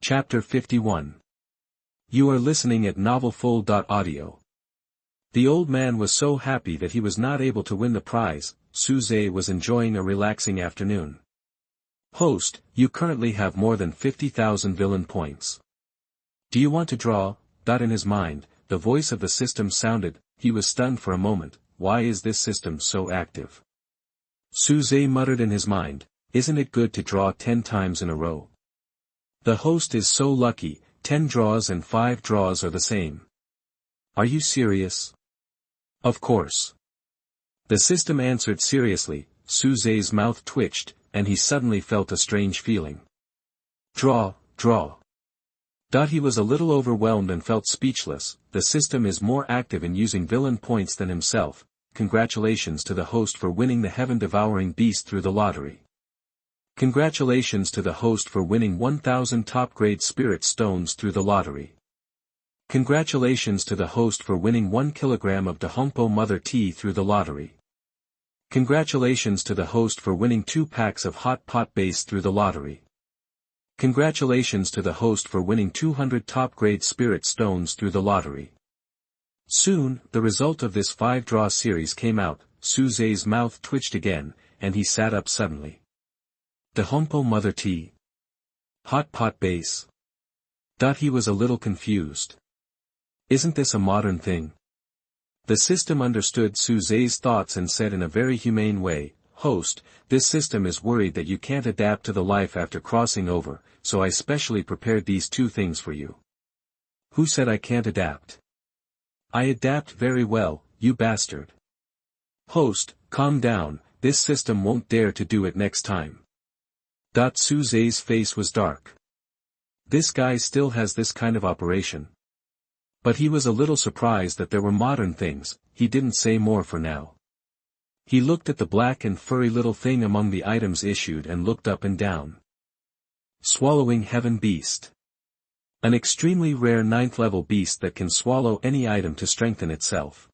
Chapter 51. You are listening at novelfull.audio. The old man was so happy that he was not able to win the prize. Suze was enjoying a relaxing afternoon. Host, you currently have more than 50,000 villain points. Do you want to draw? In his mind, the voice of the system sounded. He was stunned for a moment. Why is this system so active? Suze muttered in his mind, isn't it good to draw 10 times in a row? The host is so lucky, 10 draws and 5 draws are the same. Are you serious? Of course. The system answered seriously. Suze's mouth twitched, and he suddenly felt a strange feeling. Draw. He was a little overwhelmed and felt speechless. The system is more active in using villain points than himself. Congratulations to the host for winning the heaven-devouring beast through the lottery. Congratulations to the host for winning 1,000 top-grade spirit stones through the lottery. Congratulations to the host for winning 1 kilogram of Dahongpo Mother Tea through the lottery. Congratulations to the host for winning 2 packs of Hot Pot Base through the lottery. Congratulations to the host for winning 200 top-grade spirit stones through the lottery. Soon, the result of this 5-draw series came out. Suze's mouth twitched again, and he sat up suddenly. Dahongpo Mother Tea. Hot Pot Base. He was a little confused. Isn't this a modern thing? The system understood Suze's thoughts and said in a very humane way, Host, this system is worried that you can't adapt to the life after crossing over, so I specially prepared these 2 things for you. Who said I can't adapt? I adapt very well, you bastard. Host, calm down, this system won't dare to do it next time. Suze's face was dark. This guy still has this kind of operation. But he was a little surprised that there were modern things. He didn't say more for now. He looked at the black and furry little thing among the items issued and looked up and down. Swallowing Heaven Beast. An extremely rare 9th level beast that can swallow any item to strengthen itself.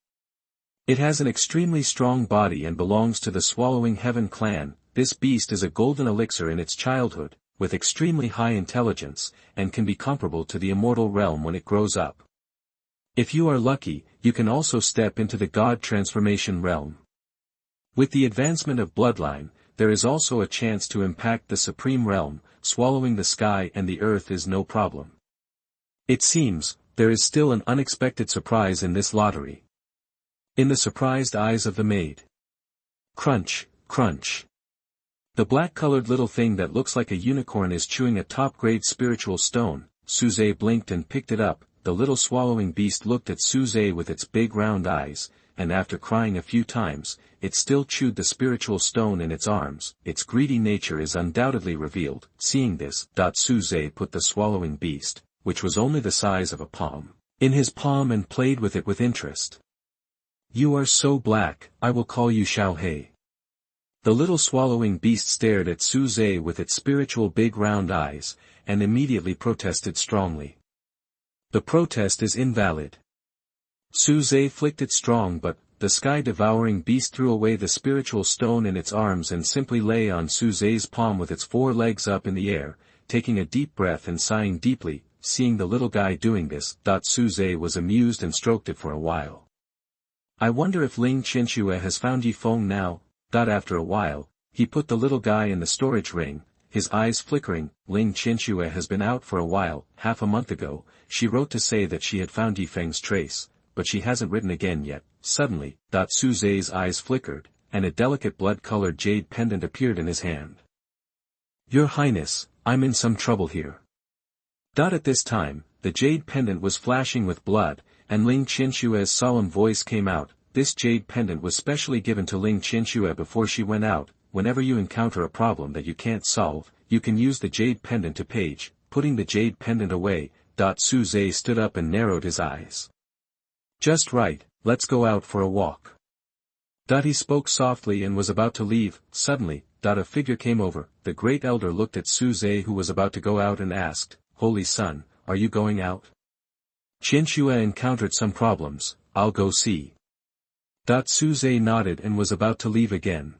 It has an extremely strong body and belongs to the Swallowing Heaven clan. This beast is a golden elixir in its childhood, with extremely high intelligence, and can be comparable to the immortal realm when it grows up. If you are lucky, you can also step into the god transformation realm. With the advancement of bloodline, there is also a chance to impact the supreme realm. Swallowing the sky and the earth is no problem. It seems, there is still an unexpected surprise in this lottery. In the surprised eyes of the maid. Crunch, crunch. The black-colored little thing that looks like a unicorn is chewing a top-grade spiritual stone. Suze blinked and picked it up. The little swallowing beast looked at Suze with its big round eyes, and after crying a few times, it still chewed the spiritual stone in its arms. Its greedy nature is undoubtedly revealed. Seeing this, Suze put the swallowing beast, which was only the size of a palm, in his palm and played with it with interest. You are so black, I will call you Xiao Hei. The little swallowing beast stared at Suze with its spiritual big round eyes, and immediately protested strongly. The protest is invalid. Suze flicked it strong, but the sky-devouring beast threw away the spiritual stone in its arms and simply lay on Suze's palm with its 4 legs up in the air, taking a deep breath and sighing deeply. Seeing the little guy doing this, Suze was amused and stroked it for a while. I wonder if Ling Qianxue has found Yifeng now. After a while, he put the little guy in the storage ring, his eyes flickering. Ling Qianxue has been out for a while. Half a month ago, she wrote to say that she had found Yifeng's trace, but she hasn't written again yet. Suddenly, Suze's eyes flickered, and a delicate blood-colored jade pendant appeared in his hand. Your Highness, I'm in some trouble here. At this time, the jade pendant was flashing with blood, and Ling Qianxue's solemn voice came out. This jade pendant was specially given to Ling Qianxue before she went out. Whenever you encounter a problem that you can't solve, you can use the jade pendant to page. Putting the jade pendant away, Suze stood up and narrowed his eyes. Just right, let's go out for a walk. He spoke softly and was about to leave. Suddenly, a figure came over. The great elder looked at Suze, who was about to go out, and asked, Holy son, are you going out? Qianxue encountered some problems. I'll go see. Suze nodded and was about to leave again.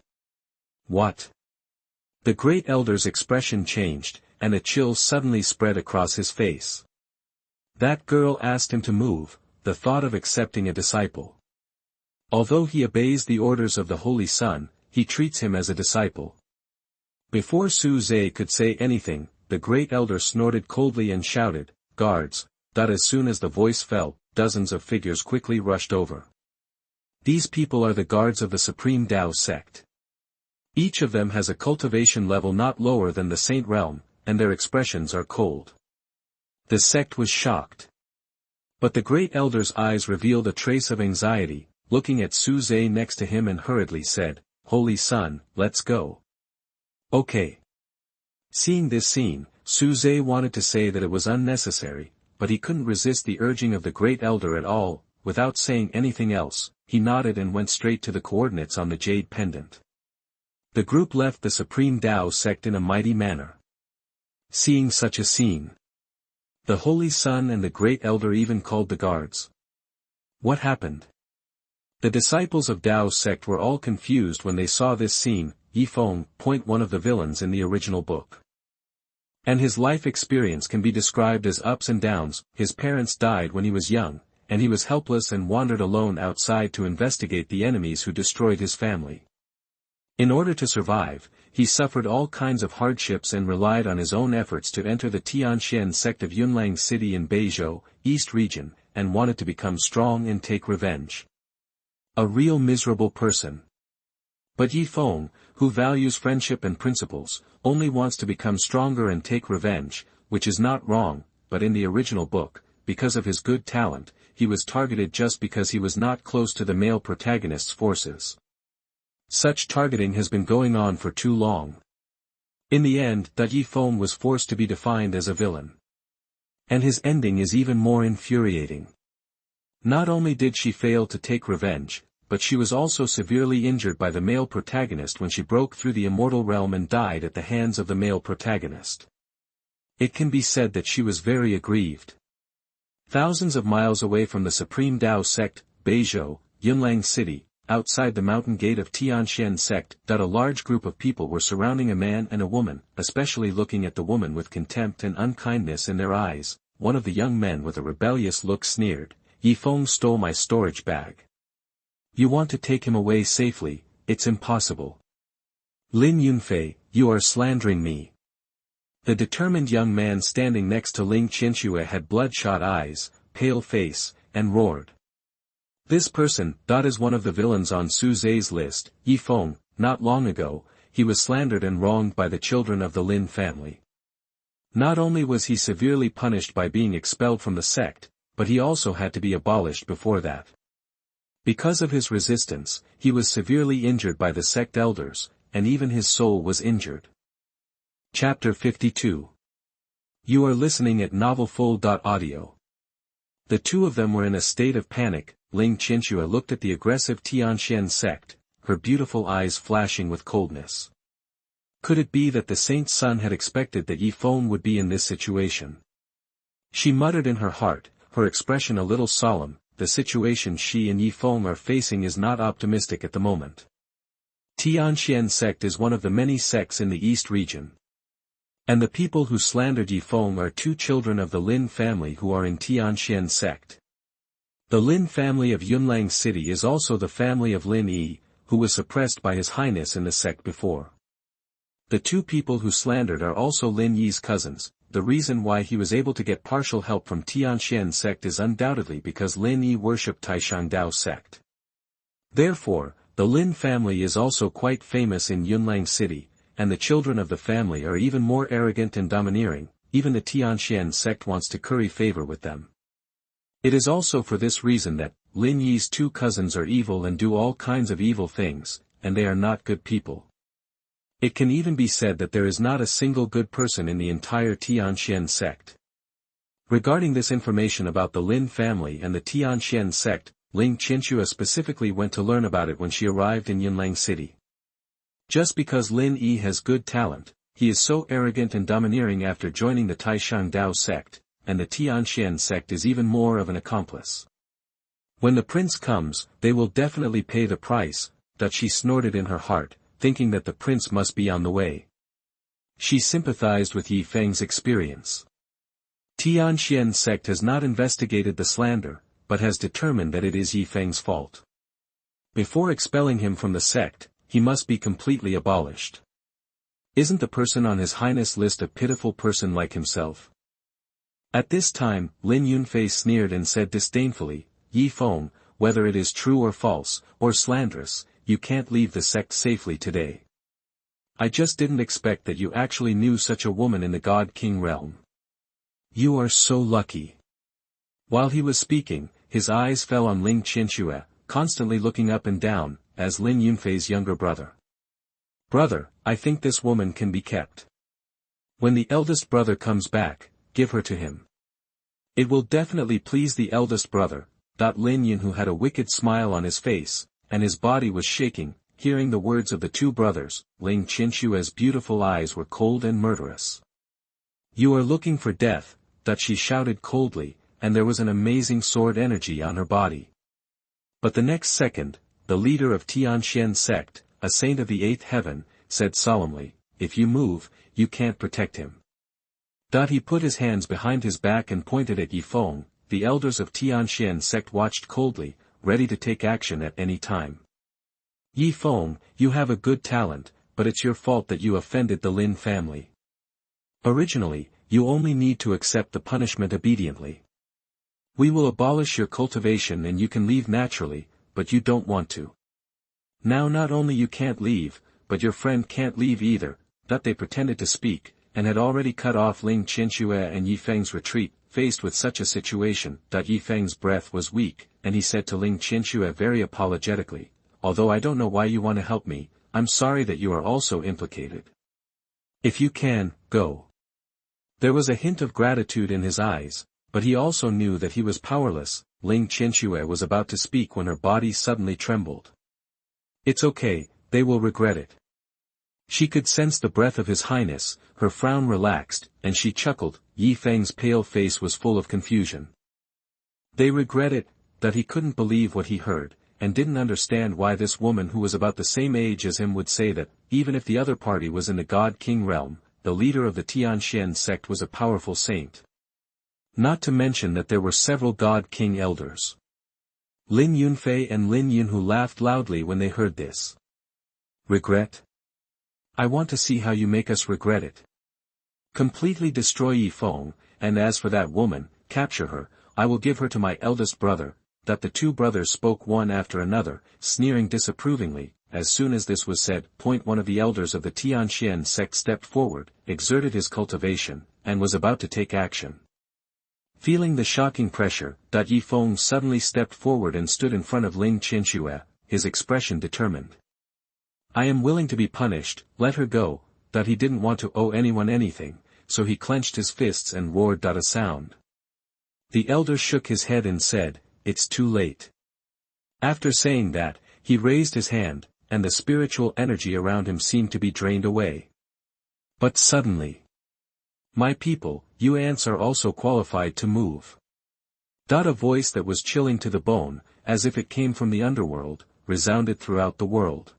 What? The great elder's expression changed, and a chill suddenly spread across his face. That girl asked him to move, the thought of accepting a disciple. Although he obeys the orders of the Holy Sun, he treats him as a disciple. Before Su Zhe could say anything, the great elder snorted coldly and shouted, "Guards!" As soon as the voice fell, dozens of figures quickly rushed over. These people are the guards of the Supreme Tao sect. Each of them has a cultivation level not lower than the Saint realm, and their expressions are cold. The sect was shocked. But the great elder's eyes revealed a trace of anxiety, looking at Su Zhe next to him and hurriedly said, "Holy Son, let's go." Okay. Seeing this scene, Su Zhe wanted to say that it was unnecessary, but he couldn't resist the urging of the great elder at all. Without saying anything else, he nodded and went straight to the coordinates on the jade pendant. The group left the Supreme Tao sect in a mighty manner. Seeing such a scene, the Holy Sun and the great elder even called the guards. What happened? The disciples of Tao's sect were all confused when they saw this scene. Yifeng, one of the villains in the original book. And his life experience can be described as ups and downs. His parents died when he was young, and he was helpless and wandered alone outside to investigate the enemies who destroyed his family. In order to survive, he suffered all kinds of hardships and relied on his own efforts to enter the Tianxian sect of Yunlang City in Beizhou, East region, and wanted to become strong and take revenge. A real miserable person. But Yifeng, who values friendship and principles, only wants to become stronger and take revenge, which is not wrong, but in the original book, because of his good talent, he was targeted just because he was not close to the male protagonist's forces. Such targeting has been going on for too long. In the end, Yifeng was forced to be defined as a villain. And his ending is even more infuriating. Not only did she fail to take revenge, but she was also severely injured by the male protagonist when she broke through the immortal realm and died at the hands of the male protagonist. It can be said that she was very aggrieved. Thousands of miles away from the Supreme Tao sect, Beizhou, Yunlang City, outside the mountain gate of Tianxian sect, a large group of people were surrounding a man and a woman, especially looking at the woman with contempt and unkindness in their eyes. One of the young men with a rebellious look sneered, "Yifeng stole my storage bag. You want to take him away safely, it's impossible. Lin Yunfei, you are slandering me." The determined young man standing next to Ling Qianxue had bloodshot eyes, pale face, and roared. This person, is one of the villains on Su Zhe's list. Yifeng, not long ago, he was slandered and wronged by the children of the Lin family. Not only was he severely punished by being expelled from the sect, but he also had to be abolished before that. Because of his resistance, he was severely injured by the sect elders, and even his soul was injured. Chapter 52. You are listening at novelfull.audio. The two of them were in a state of panic. Ling Qianxue looked at the aggressive Tianxian sect, her beautiful eyes flashing with coldness. Could it be that the saint's son had expected that Yifeng would be in this situation? She muttered in her heart, her expression a little solemn. The situation she and Yifeng are facing is not optimistic at the moment. Tianxian sect is one of the many sects in the East region. And the people who slandered Yifeng are two children of the Lin family who are in Tianxian sect. The Lin family of Yunlang City is also the family of Lin Yi, who was suppressed by His Highness in the sect before. The two people who slandered are also Lin Yi's cousins. The reason why he was able to get partial help from Tianxian sect is undoubtedly because Lin Yi worshipped Taishangdao sect. Therefore, the Lin family is also quite famous in Yunlang City, and the children of the family are even more arrogant and domineering. Even the Tianxian sect wants to curry favor with them. It is also for this reason that Lin Yi's two cousins are evil and do all kinds of evil things, and they are not good people. It can even be said that there is not a single good person in the entire Tianxian sect. Regarding this information about the Lin family and the Tianxian sect, Ling Qianxue specifically went to learn about it when she arrived in Yunlang City. Just because Lin Yi has good talent, he is so arrogant and domineering after joining the Taishangdao sect, and the Tianxian sect is even more of an accomplice. When the prince comes, they will definitely pay the price, that she snorted in her heart, thinking that the prince must be on the way. She sympathized with Yi Feng's experience. Tianxian sect has not investigated the slander, but has determined that it is Yi Feng's fault. Before expelling him from the sect, he must be completely abolished. Isn't the person on His Highness' list a pitiful person like himself? At this time, Lin Yunfei sneered and said disdainfully, Yi Feng, whether it is true or false, or slanderous, you can't leave the sect safely today. I just didn't expect that you actually knew such a woman in the God King realm. You are so lucky. While he was speaking, his eyes fell on Ling Qianxue, constantly looking up and down, as Lin Yunfei's younger brother. Brother, I think this woman can be kept. When the eldest brother comes back, give her to him. It will definitely please the eldest brother. Lin Yun, who had a wicked smile on his face, and his body was shaking, hearing the words of the two brothers, Ling Qianxue's beautiful eyes were cold and murderous. You are looking for death, she shouted coldly, and there was an amazing sword energy on her body. But the next second, the leader of Tianxian sect, a saint of the eighth heaven, said solemnly, if you move, you can't protect him. He put his hands behind his back and pointed at Yi Feng. The elders of Tianxian sect watched coldly, ready to take action at any time. Yi Feng, you have a good talent, but it's your fault that you offended the Lin family. Originally, you only need to accept the punishment obediently. We will abolish your cultivation and you can leave naturally, but you don't want to. Now not only you can't leave, but your friend can't leave either. They pretended to speak, and had already cut off Ling Qianxue and Yi Feng's retreat. Faced with such a situation, Yi Feng's breath was weak, and he said to Ling Qianxue very apologetically, although I don't know why you want to help me, I'm sorry that you are also implicated. If you can, go. There was a hint of gratitude in his eyes, but he also knew that he was powerless. Ling Qianxue was about to speak when her body suddenly trembled. It's okay, they will regret it. She could sense the breath of His Highness, her frown relaxed, and she chuckled. Yi Feng's pale face was full of confusion. They regret it, he couldn't believe what he heard, and didn't understand why this woman who was about the same age as him would say that, even if the other party was in the God King realm, the leader of the Tianxian sect was a powerful saint. Not to mention that there were several God King elders. Lin Yunfei and Lin Yun, who laughed loudly when they heard this. Regret? I want to see how you make us regret it. Completely destroy Yi Feng, and as for that woman, capture her, I will give her to my eldest brother. The two brothers spoke one after another, sneering disapprovingly. As soon as this was said, one of the elders of the Tianxian sect stepped forward, exerted his cultivation, and was about to take action. Feeling the shocking pressure, Yi Feng suddenly stepped forward and stood in front of Ling Qianxue, his expression determined. I am willing to be punished, let her go. He didn't want to owe anyone anything, so he clenched his fists and roared a sound. The elder shook his head and said, it's too late. After saying that, he raised his hand, and the spiritual energy around him seemed to be drained away. But suddenly, my people, you ants are also qualified to move. A voice that was chilling to the bone, as if it came from the underworld, resounded throughout the world.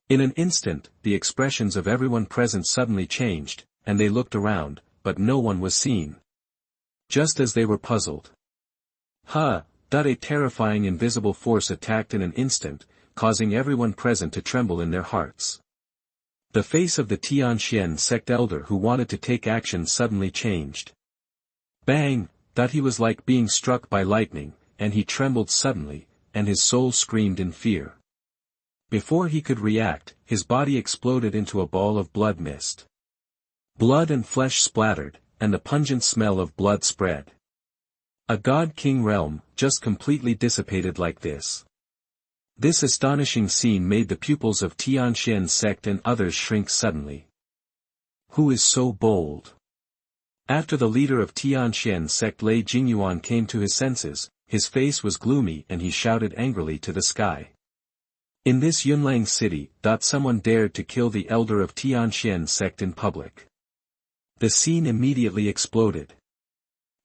In an instant, the expressions of everyone present suddenly changed, and they looked around, but no one was seen. Just as they were puzzled. A terrifying invisible force attacked in an instant, causing everyone present to tremble in their hearts. The face of the Tianxian sect elder who wanted to take action suddenly changed. Bang! He was like being struck by lightning, and he trembled suddenly, and his soul screamed in fear. Before he could react, his body exploded into a ball of blood mist. Blood and flesh splattered, and the pungent smell of blood spread. A God King realm, just completely dissipated like this. This astonishing scene made the pupils of Tianxian sect and others shrink suddenly. Who is so bold? After the leader of Tianxian sect Lei Jingyuan came to his senses, his face was gloomy and he shouted angrily to the sky. In this Yunlang city, someone dared to kill the elder of Tianxian sect in public. The scene immediately exploded.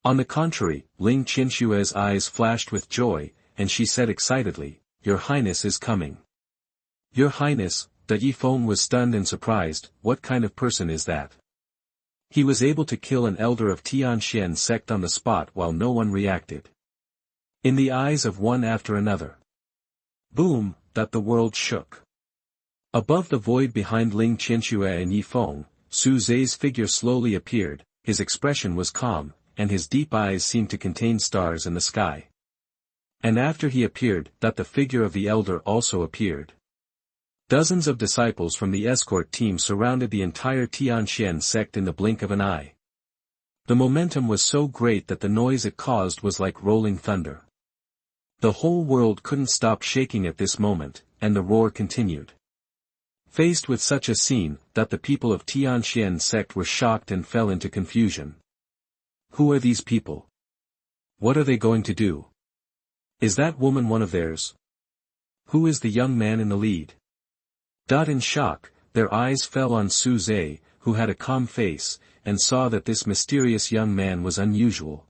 On the contrary, Ling Qianxue's eyes flashed with joy, and she said excitedly, Your Highness is coming. Your Highness, Yifeng was stunned and surprised. What kind of person is that? He was able to kill an elder of Tianxian sect on the spot while no one reacted. In the eyes of one after another. Boom, that the world shook. Above the void behind Ling Qianxue and Yifeng, Su Zhe's figure slowly appeared. His expression was calm, and his deep eyes seemed to contain stars in the sky. And after he appeared, that the figure of the elder also appeared. Dozens of disciples from the escort team surrounded the entire Tianxian sect in the blink of an eye. The momentum was so great that the noise it caused was like rolling thunder. The whole world couldn't stop shaking at this moment, and the roar continued. Faced with such a scene, that the people of Tianxian sect were shocked and fell into confusion. Who are these people? What are they going to do? Is that woman one of theirs? Who is the young man in the lead? In shock, their eyes fell on Su Zhe, who had a calm face, and saw that this mysterious young man was unusual.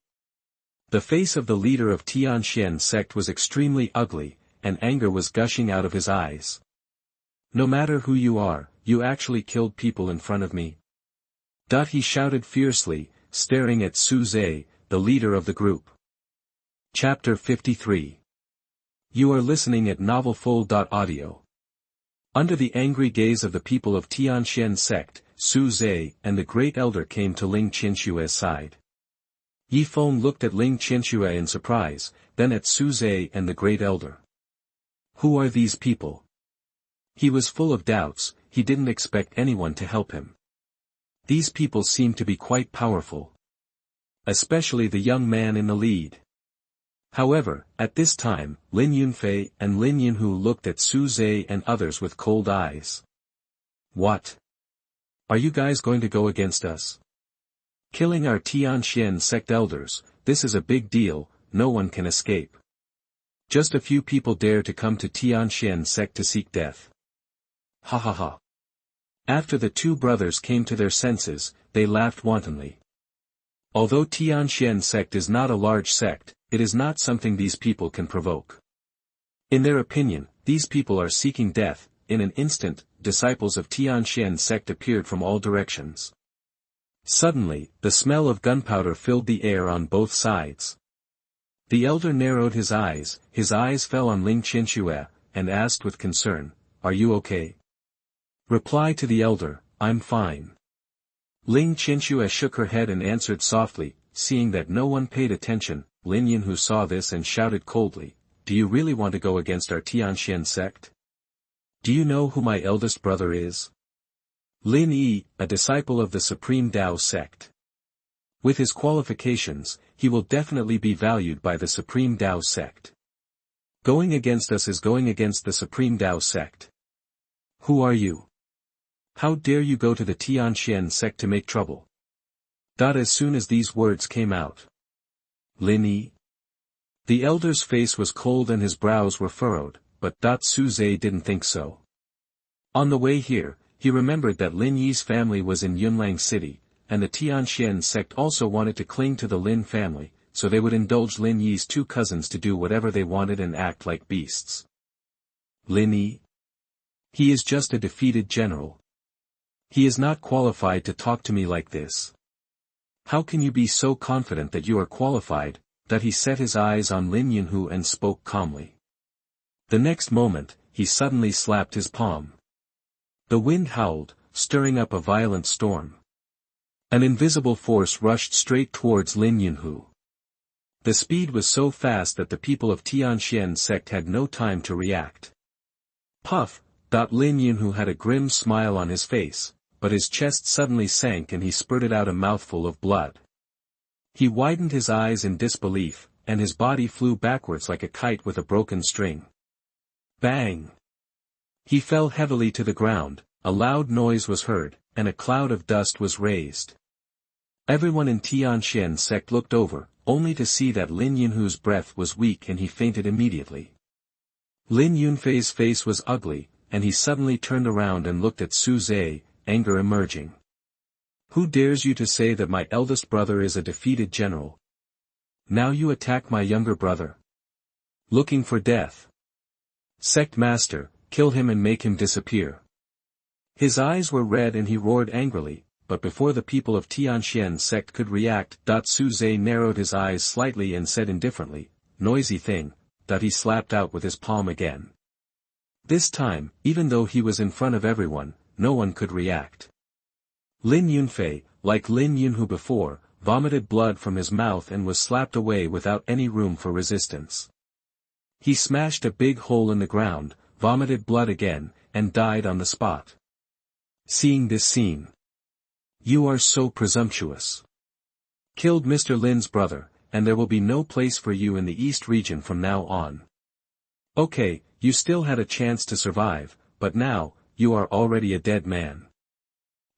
The face of the leader of Tianxian sect was extremely ugly, and anger was gushing out of his eyes. No matter who you are, you actually killed people in front of me. He shouted fiercely, staring at Su Zhe, the leader of the group. Chapter 53. You are listening at novelfull.audio. Under the angry gaze of the people of Tianxian sect, Su Zhe and the great elder came to Ling Qianxue's side. Yifeng looked at Ling Qianxue in surprise, then at Su Zhe and the great elder. Who are these people? He was full of doubts. He didn't expect anyone to help him. These people seemed to be quite powerful. Especially the young man in the lead. However, at this time, Lin Yunfei and Lin Yunhu looked at Su Zhe and others with cold eyes. What? Are you guys going to go against us? Killing our Tianxian sect elders, this is a big deal, no one can escape. Just a few people dare to come to Tianxian sect to seek death. Ha ha ha. After the two brothers came to their senses, they laughed wantonly. Although Tianxian sect is not a large sect, it is not something these people can provoke. In their opinion, these people are seeking death. In an instant, disciples of Tianxian sect appeared from all directions. Suddenly, the smell of gunpowder filled the air on both sides. The elder narrowed his eyes fell on Ling Qianxue, and asked with concern, "Are you okay?" Reply to the elder, "I'm fine." Ling Qianxue shook her head and answered softly. Seeing that no one paid attention, Lin Yunhu saw this and shouted coldly, "Do you really want to go against our Tianxian sect? Do you know who my eldest brother is? Lin Yi, a disciple of the Supreme Tao sect. With his qualifications, he will definitely be valued by the Supreme Tao sect. Going against us is going against the Supreme Tao sect. Who are you? How dare you go to the Tianxian sect to make trouble?" As soon as these words came out. Lin Yi? The elder's face was cold and his brows were furrowed, but Su Zhe didn't think so. On the way here, he remembered that Lin Yi's family was in Yunlang City, and the Tianxian sect also wanted to cling to the Lin family, so they would indulge Lin Yi's two cousins to do whatever they wanted and act like beasts. Lin Yi? He is just a defeated general. He is not qualified to talk to me like this. How can you be so confident that you are qualified? He set his eyes on Lin Yunhu and spoke calmly. The next moment, he suddenly slapped his palm. The wind howled, stirring up a violent storm. An invisible force rushed straight towards Lin Yunhu. The speed was so fast that the people of Tianxian sect had no time to react. Puff! Lin Yunhu had a grim smile on his face, but his chest suddenly sank and he spurted out a mouthful of blood. He widened his eyes in disbelief, and his body flew backwards like a kite with a broken string. Bang! He fell heavily to the ground, a loud noise was heard, and a cloud of dust was raised. Everyone in Tianxian sect looked over, only to see that Lin Yunhu's breath was weak and he fainted immediately. Lin Yunfei's face was ugly, and he suddenly turned around and looked at Su Zhe, anger emerging. Who dares you to say that my eldest brother is a defeated general? Now you attack my younger brother. Looking for death. Sect master, kill him and make him disappear. His eyes were red and he roared angrily, but before the people of Tianxian sect could react, Su Zhe narrowed his eyes slightly and said indifferently, "Noisy thing," that he slapped out with his palm again. This time, even though he was in front of everyone, no one could react. Lin Yunfei, like Lin Yunhu before, vomited blood from his mouth and was slapped away without any room for resistance. He smashed a big hole in the ground, vomited blood again, and died on the spot. Seeing this scene. "You are so presumptuous. Killed Mr. Lin's brother, and there will be no place for you in the East region from now on. Okay, you still had a chance to survive, but now, you are already a dead man.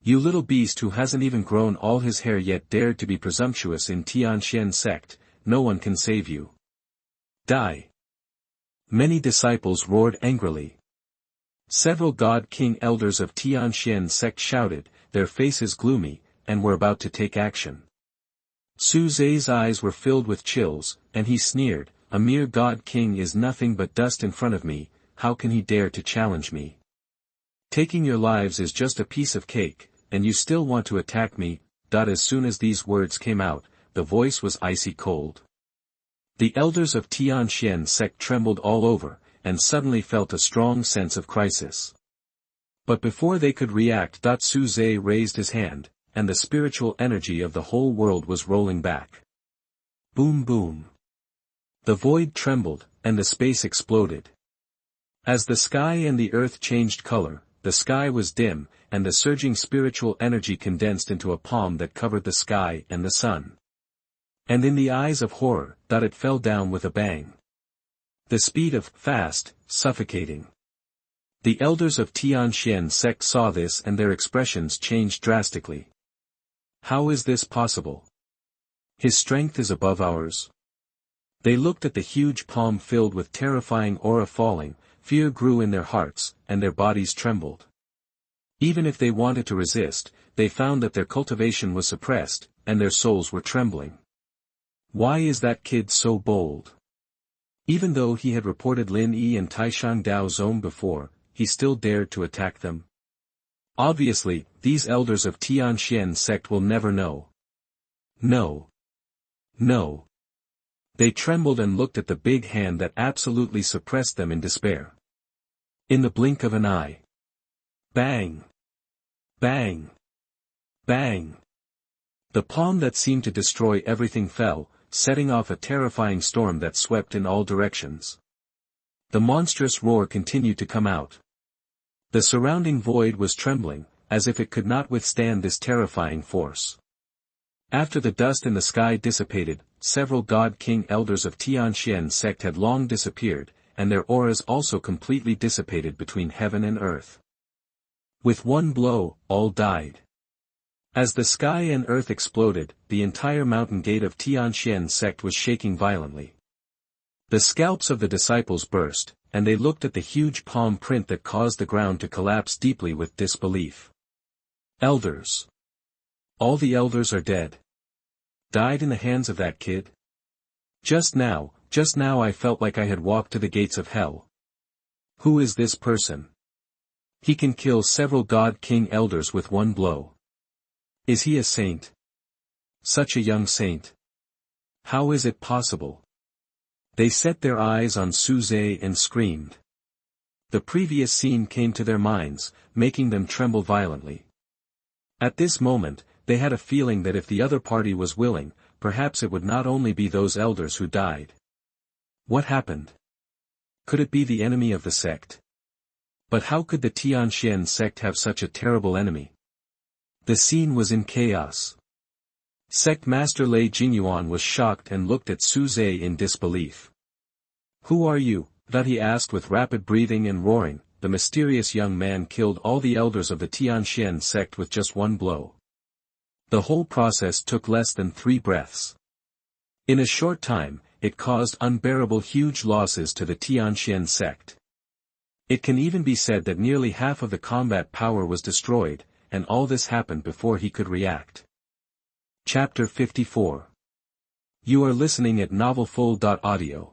You little beast who hasn't even grown all his hair yet dared to be presumptuous in Tianxian sect, no one can save you. Die." Many disciples roared angrily. Several God King elders of Tianxian sect shouted, their faces gloomy, and were about to take action. Su Zhe's eyes were filled with chills, and he sneered, "A mere God King is nothing but dust in front of me, how can he dare to challenge me? Taking your lives is just a piece of cake, and you still want to attack me." As soon as these words came out, the voice was icy cold. The elders of Tianxian sect trembled all over, and suddenly felt a strong sense of crisis. But before they could react, Su Zhe raised his hand, and the spiritual energy of the whole world was rolling back. Boom boom. The void trembled, and the space exploded. As the sky and the earth changed color, the sky was dim, and the surging spiritual energy condensed into a palm that covered the sky and the sun. And in the eyes of horror, it fell down with a bang. The speed of fast, suffocating. The elders of Tianxian sect saw this and their expressions changed drastically. How is this possible? His strength is above ours. They looked at the huge palm filled with terrifying aura falling, fear grew in their hearts, and their bodies trembled. Even if they wanted to resist, they found that their cultivation was suppressed, and their souls were trembling. Why is that kid so bold? Even though he had reported Lin Yi and Taishang Dao Zong before, he still dared to attack them. Obviously, these elders of Tianxian sect will never know. No. No. They trembled and looked at the big hand that absolutely suppressed them in despair. In the blink of an eye. Bang! Bang! Bang! The palm that seemed to destroy everything fell, setting off a terrifying storm that swept in all directions. The monstrous roar continued to come out. The surrounding void was trembling, as if it could not withstand this terrifying force. After the dust in the sky dissipated, several God King elders of Tianxian sect had long disappeared, and their auras also completely dissipated between heaven and earth. With one blow, all died. As the sky and earth exploded, the entire mountain gate of Tianxian sect was shaking violently. The scalps of the disciples burst, and they looked at the huge palm print that caused the ground to collapse deeply with disbelief. Elders. All the elders are dead. Died in the hands of that kid? Just now I felt like I had walked to the gates of hell. Who is this person? He can kill several God King elders with one blow. Is he a saint? Such a young saint. How is it possible? They set their eyes on Su Zhe and screamed. The previous scene came to their minds, making them tremble violently. At this moment, they had a feeling that if the other party was willing, perhaps it would not only be those elders who died. What happened? Could it be the enemy of the sect? But how could the Tianxian sect have such a terrible enemy? The scene was in chaos. Sect Master Lei Jingyuan was shocked and looked at Su Zhe in disbelief. Who are you? That he asked with rapid breathing and roaring. The mysterious young man killed all the elders of the Tianxian sect with just one blow. The whole process took less than 3 breaths. In a short time, it caused unbearable huge losses to the Tianxian sect. It can even be said that nearly half of the combat power was destroyed, and all this happened before he could react. Chapter 54. You are listening at novelfull.audio.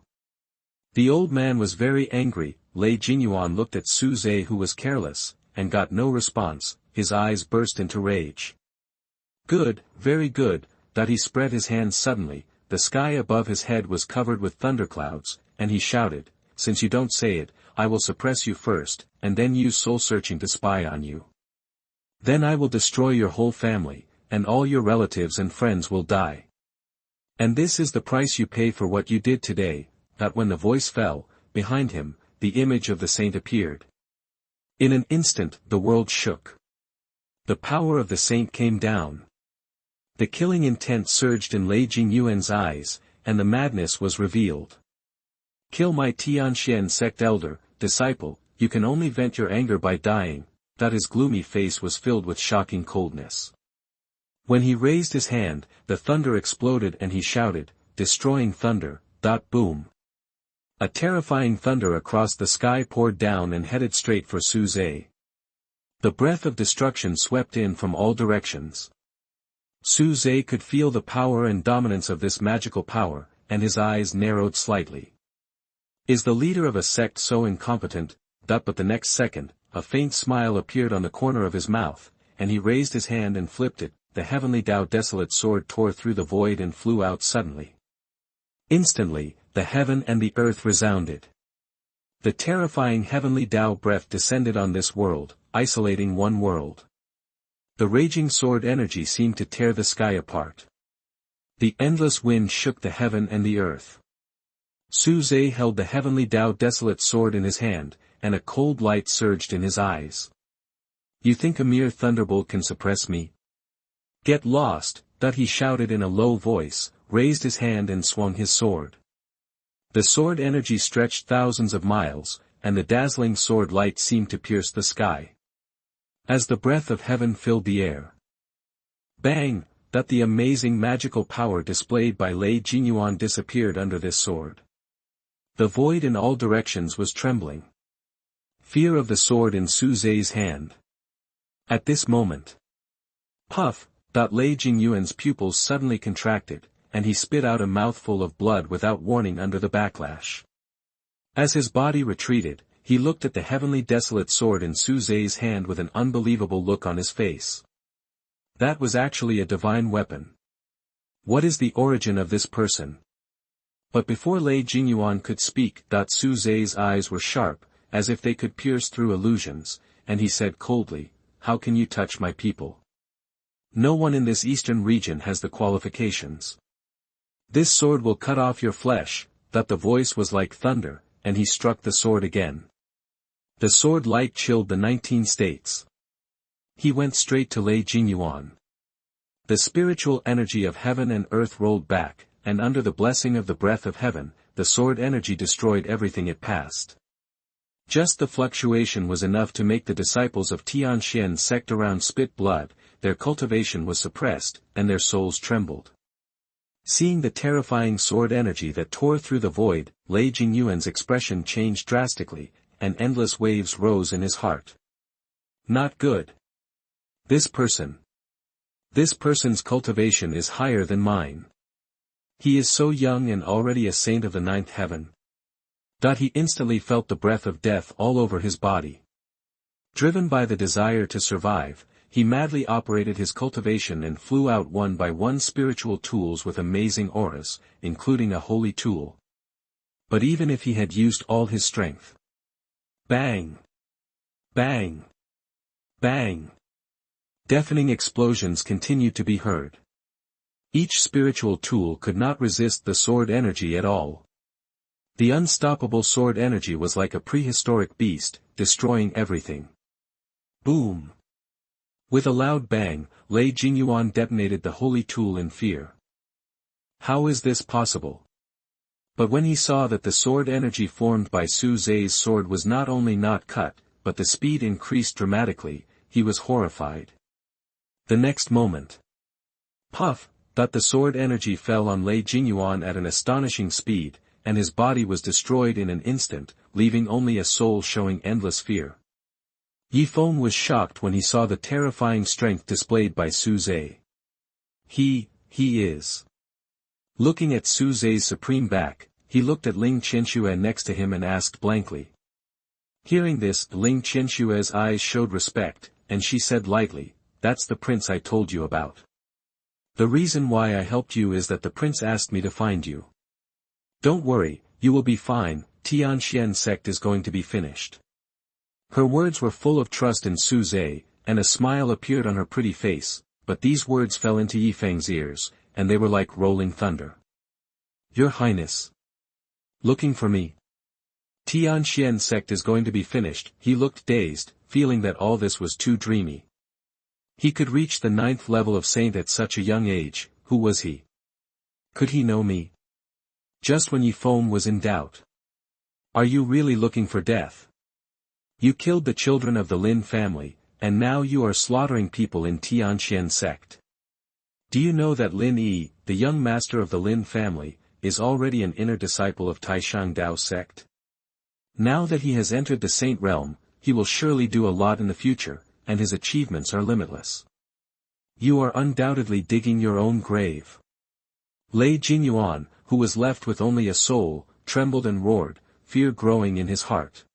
The old man was very angry. Lei Jingyuan looked at Su Zhe, who was careless, and got no response, his eyes burst into rage. Good, very good, that he spread his hands suddenly, the sky above his head was covered with thunderclouds, and he shouted, since you don't say it, I will suppress you first, and then use soul-searching to spy on you. Then I will destroy your whole family, and all your relatives and friends will die. And this is the price you pay for what you did today. That when the voice fell, behind him, the image of the saint appeared. In an instant, the world shook. The power of the saint came down. The killing intent surged in Lei Jingyuan's eyes, and the madness was revealed. Kill my Tianxian sect elder, disciple, you can only vent your anger by dying. That his gloomy face was filled with shocking coldness. When he raised his hand, the thunder exploded and he shouted, destroying thunder, boom. A terrifying thunder across the sky poured down and headed straight for Su Zhe. The breath of destruction swept in from all directions. Su Zhe could feel the power and dominance of this magical power, and his eyes narrowed slightly. Is the leader of a sect so incompetent? But the next second, a faint smile appeared on the corner of his mouth, and he raised his hand and flipped it, the heavenly Tao desolate sword tore through the void and flew out suddenly. Instantly, the heaven and the earth resounded. The terrifying heavenly Tao breath descended on this world, isolating one world. The raging sword energy seemed to tear the sky apart. The endless wind shook the heaven and the earth. Su Zhe held the heavenly Tao desolate sword in his hand, and a cold light surged in his eyes. You think a mere thunderbolt can suppress me? Get lost, he shouted in a low voice, raised his hand and swung his sword. The sword energy stretched thousands of miles, and the dazzling sword light seemed to pierce the sky. As the breath of heaven filled the air. Bang! The amazing magical power displayed by Lei Jingyuan disappeared under this sword. The void in all directions was trembling. Fear of the sword in Su Zhe's hand. At this moment. Puff! Lei Jingyuan's pupils suddenly contracted, and he spit out a mouthful of blood without warning under the backlash. As his body retreated, he looked at the heavenly desolate sword in Su Zhe's hand with an unbelievable look on his face. That was actually a divine weapon. What is the origin of this person? But before Lei Jingyuan could speak, Su Zhe's eyes were sharp, as if they could pierce through illusions, and he said coldly, how can you touch my people? No one in this eastern region has the qualifications. This sword will cut off your flesh. The voice was like thunder, and he struck the sword again. The sword light chilled the 19 states. He went straight to Lei Jingyuan. The spiritual energy of heaven and earth rolled back, and under the blessing of the breath of heaven, the sword energy destroyed everything it passed. Just the fluctuation was enough to make the disciples of Tianxian sect around spit blood, their cultivation was suppressed, and their souls trembled. Seeing the terrifying sword energy that tore through the void, Lei Jingyuan's expression changed drastically, and endless waves rose in his heart. Not good. This person's cultivation is higher than mine. He is so young and already a saint of the 9th heaven. He instantly felt the breath of death all over his body. Driven by the desire to survive, he madly operated his cultivation and flew out one by one spiritual tools with amazing auras, including a holy tool. But even if he had used all his strength. Bang! Bang! Bang! Deafening explosions continued to be heard. Each spiritual tool could not resist the sword energy at all. The unstoppable sword energy was like a prehistoric beast, destroying everything. Boom! With a loud bang, Lei Jingyuan detonated the holy tool in fear. How is this possible? But when he saw that the sword energy formed by Su Zhe's sword was not only not cut, but the speed increased dramatically, he was horrified. The next moment. Puff! The sword energy fell on Lei Jingyuan at an astonishing speed, and his body was destroyed in an instant, leaving only a soul showing endless fear. Yifeng was shocked when he saw the terrifying strength displayed by Su Zhe. He is. Looking at Su Zhe's supreme back, he looked at Ling Qianxue next to him and asked blankly. Hearing this, Ling Qinshue's eyes showed respect, and she said lightly, "That's the prince I told you about. The reason why I helped you is that the prince asked me to find you. Don't worry, you will be fine, Tianxian sect is going to be finished." Her words were full of trust in Su Zhe, and a smile appeared on her pretty face, but these words fell into Yifeng's ears, and they were like rolling thunder. "Your Highness. Looking for me? Tianxian sect is going to be finished." He looked dazed, feeling that all this was too dreamy. He could reach the 9th level of saint at such a young age. Who was he? Could he know me? Just when Yifeng was in doubt. Are you really looking for death? You killed the children of the Lin family, and now you are slaughtering people in Tianxian sect. Do you know that Lin Yi, the young master of the Lin family, is already an inner disciple of Taishang Dao sect? Now that he has entered the saint realm, he will surely do a lot in the future, and his achievements are limitless. You are undoubtedly digging your own grave. Lei Jingyuan, who was left with only a soul, trembled and roared, fear growing in his heart.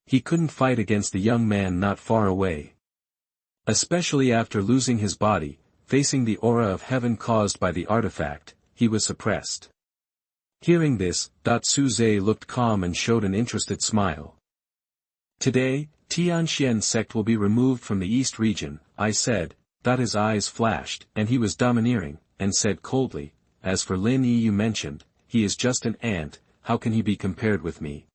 He couldn't fight against the young man not far away. Especially after losing his body, facing the aura of heaven caused by the artifact, he was suppressed. Hearing this, Su Zhe looked calm and showed an interested smile. Today, Tianxian sect will be removed from the East region, I said. His eyes flashed, and he was domineering, and said coldly, "As for Lin Yi you mentioned, he is just an ant, how can he be compared with me?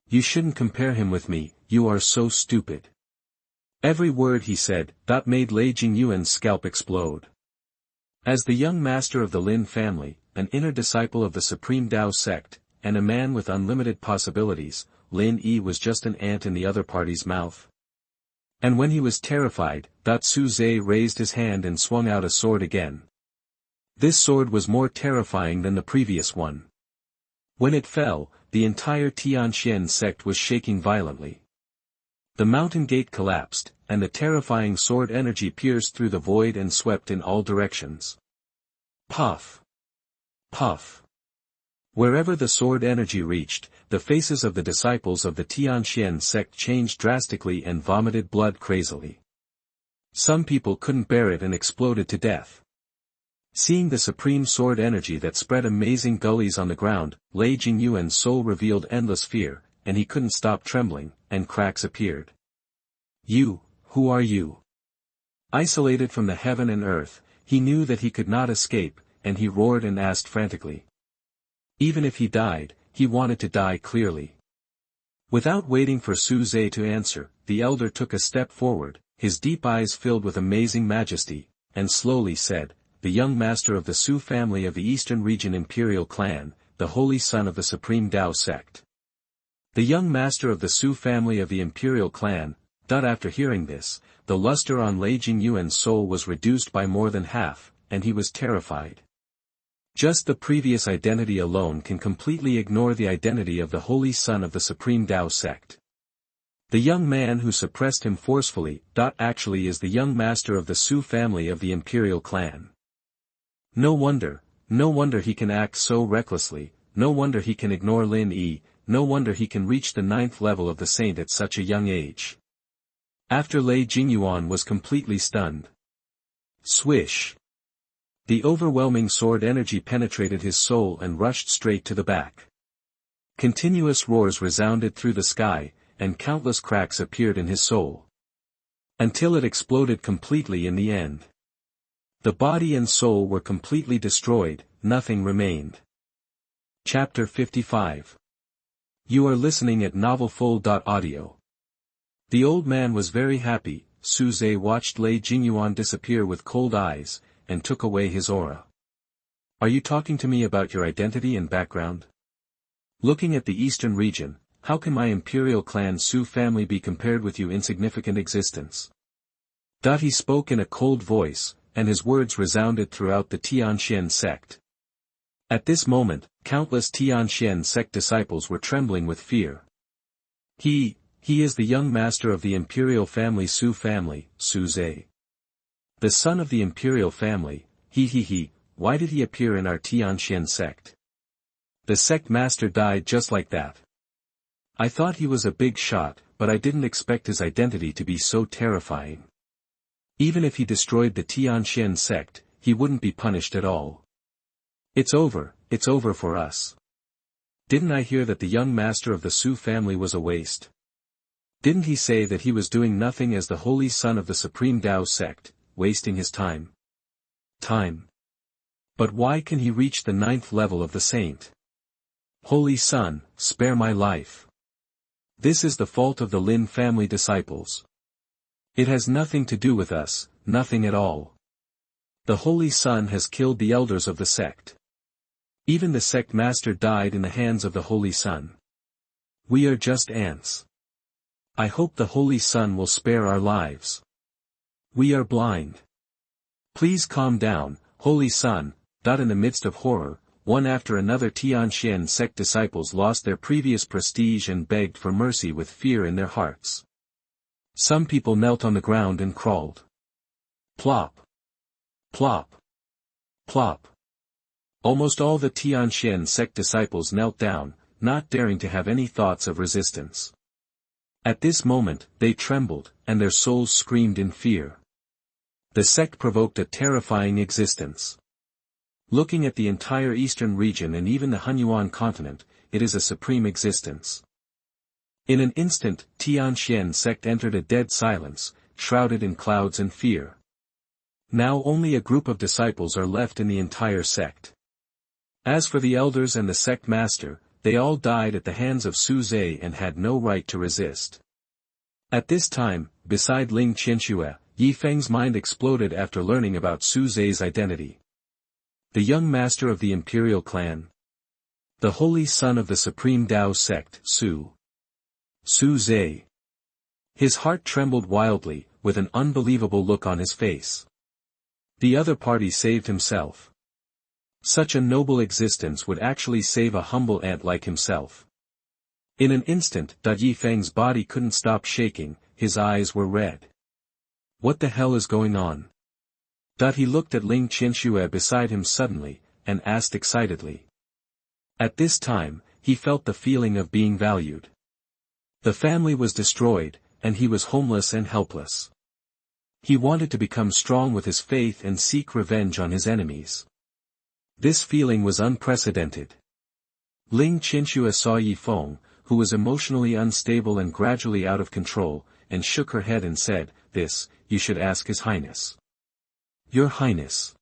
You shouldn't compare him with me, you are so stupid." Every word he said, made Lei Jingyuan's scalp explode. As the young master of the Lin family, an inner disciple of the Supreme Dao sect, and a man with unlimited possibilities, Lin Yi was just an ant in the other party's mouth. And when he was terrified, Su Zhe raised his hand and swung out a sword again. This sword was more terrifying than the previous one. When it fell, the entire Tianxian sect was shaking violently. The mountain gate collapsed, and the terrifying sword energy pierced through the void and swept in all directions. Puff! Puff! Wherever the sword energy reached, the faces of the disciples of the Tianxian sect changed drastically and vomited blood crazily. Some people couldn't bear it and exploded to death. Seeing the supreme sword energy that spread amazing gullies on the ground, Lei Jingyuan's soul revealed endless fear, and he couldn't stop trembling, and cracks appeared. "You, who are you?" Isolated from the heaven and earth, he knew that he could not escape, and he roared and asked frantically. Even if he died, he wanted to die clearly. Without waiting for Su Zhe to answer, the elder took a step forward, his deep eyes filled with amazing majesty, and slowly said, "The young master of the Su family of the Eastern Region Imperial Clan, the holy son of the Supreme Dao sect." The young master of the Su family of the Imperial Clan. After hearing this, the luster on Lei Jingyuan's soul was reduced by more than half, and he was terrified. Just the previous identity alone can completely ignore the identity of the holy son of the Supreme Dao sect. The young man who suppressed him forcefully, actually is the young master of the Su family of the Imperial Clan. No wonder he can act so recklessly, no wonder he can ignore Lin Yi, no wonder he can reach the 9th level of the saint at such a young age. After Lei Jingyuan was completely stunned. Swish! The overwhelming sword energy penetrated his soul and rushed straight to the back. Continuous roars resounded through the sky, and countless cracks appeared in his soul. Until it exploded completely in the end. The body and soul were completely destroyed, nothing remained. Chapter 55. You are listening at novelfull.audio. The old man was very happy. Su Zhe watched Lei Jingyuan disappear with cold eyes, and took away his aura. "Are you talking to me about your identity and background? Looking at the eastern region, how can my imperial clan Su family be compared with your insignificant existence?" He spoke in a cold voice, and his words resounded throughout the Tianxian sect. At this moment, countless Tianxian sect disciples were trembling with fear. He is the young master of the imperial family Su family, Su Zhe. The son of the imperial family, why did he appear in our Tianxian sect? The sect master died just like that. I thought he was a big shot, but I didn't expect his identity to be so terrifying. Even if he destroyed the Tianxian sect, he wouldn't be punished at all. It's over for us. Didn't I hear that the young master of the Su family was a waste? Didn't he say that he was doing nothing as the holy son of the supreme Tao sect, wasting his time? But why can he reach the 9th level of the saint? Holy Son, spare my life. This is the fault of the Lin family disciples. It has nothing to do with us, nothing at all. The Holy Son has killed the elders of the sect. Even the sect master died in the hands of the Holy Son. We are just ants. I hope the Holy Son will spare our lives. We are blind. Please calm down, Holy Son. In the midst of horror, one after another Tianxian sect disciples lost their previous prestige and begged for mercy with fear in their hearts. Some people knelt on the ground and crawled. Plop. Plop. Plop. Almost all the Tianxian sect disciples knelt down, not daring to have any thoughts of resistance. At this moment, they trembled, and their souls screamed in fear. The sect provoked a terrifying existence. Looking at the entire eastern region and even the Hunyuan continent, it is a supreme existence. In an instant, Tianxian sect entered a dead silence, shrouded in clouds and fear. Now only a group of disciples are left in the entire sect. As for the elders and the sect master, they all died at the hands of Su Zhe and had no right to resist. At this time, beside Ling Qianxue, Yi Feng's mind exploded after learning about Su Zhe's identity. The young master of the imperial clan. The holy son of the supreme Tao sect, Su Zhe. His heart trembled wildly, with an unbelievable look on his face. The other party saved himself. Such a noble existence would actually save a humble ant like himself. In an instant, Yi Feng's body couldn't stop shaking, his eyes were red. What the hell is going on? He looked at Ling Qianxue beside him suddenly, and asked excitedly. At this time, he felt the feeling of being valued. The family was destroyed, and he was homeless and helpless. He wanted to become strong with his faith and seek revenge on his enemies. This feeling was unprecedented. Ling Qianxue saw Yi Feng, who was emotionally unstable and gradually out of control, and shook her head and said, "This, you should ask His Highness." "Your Highness."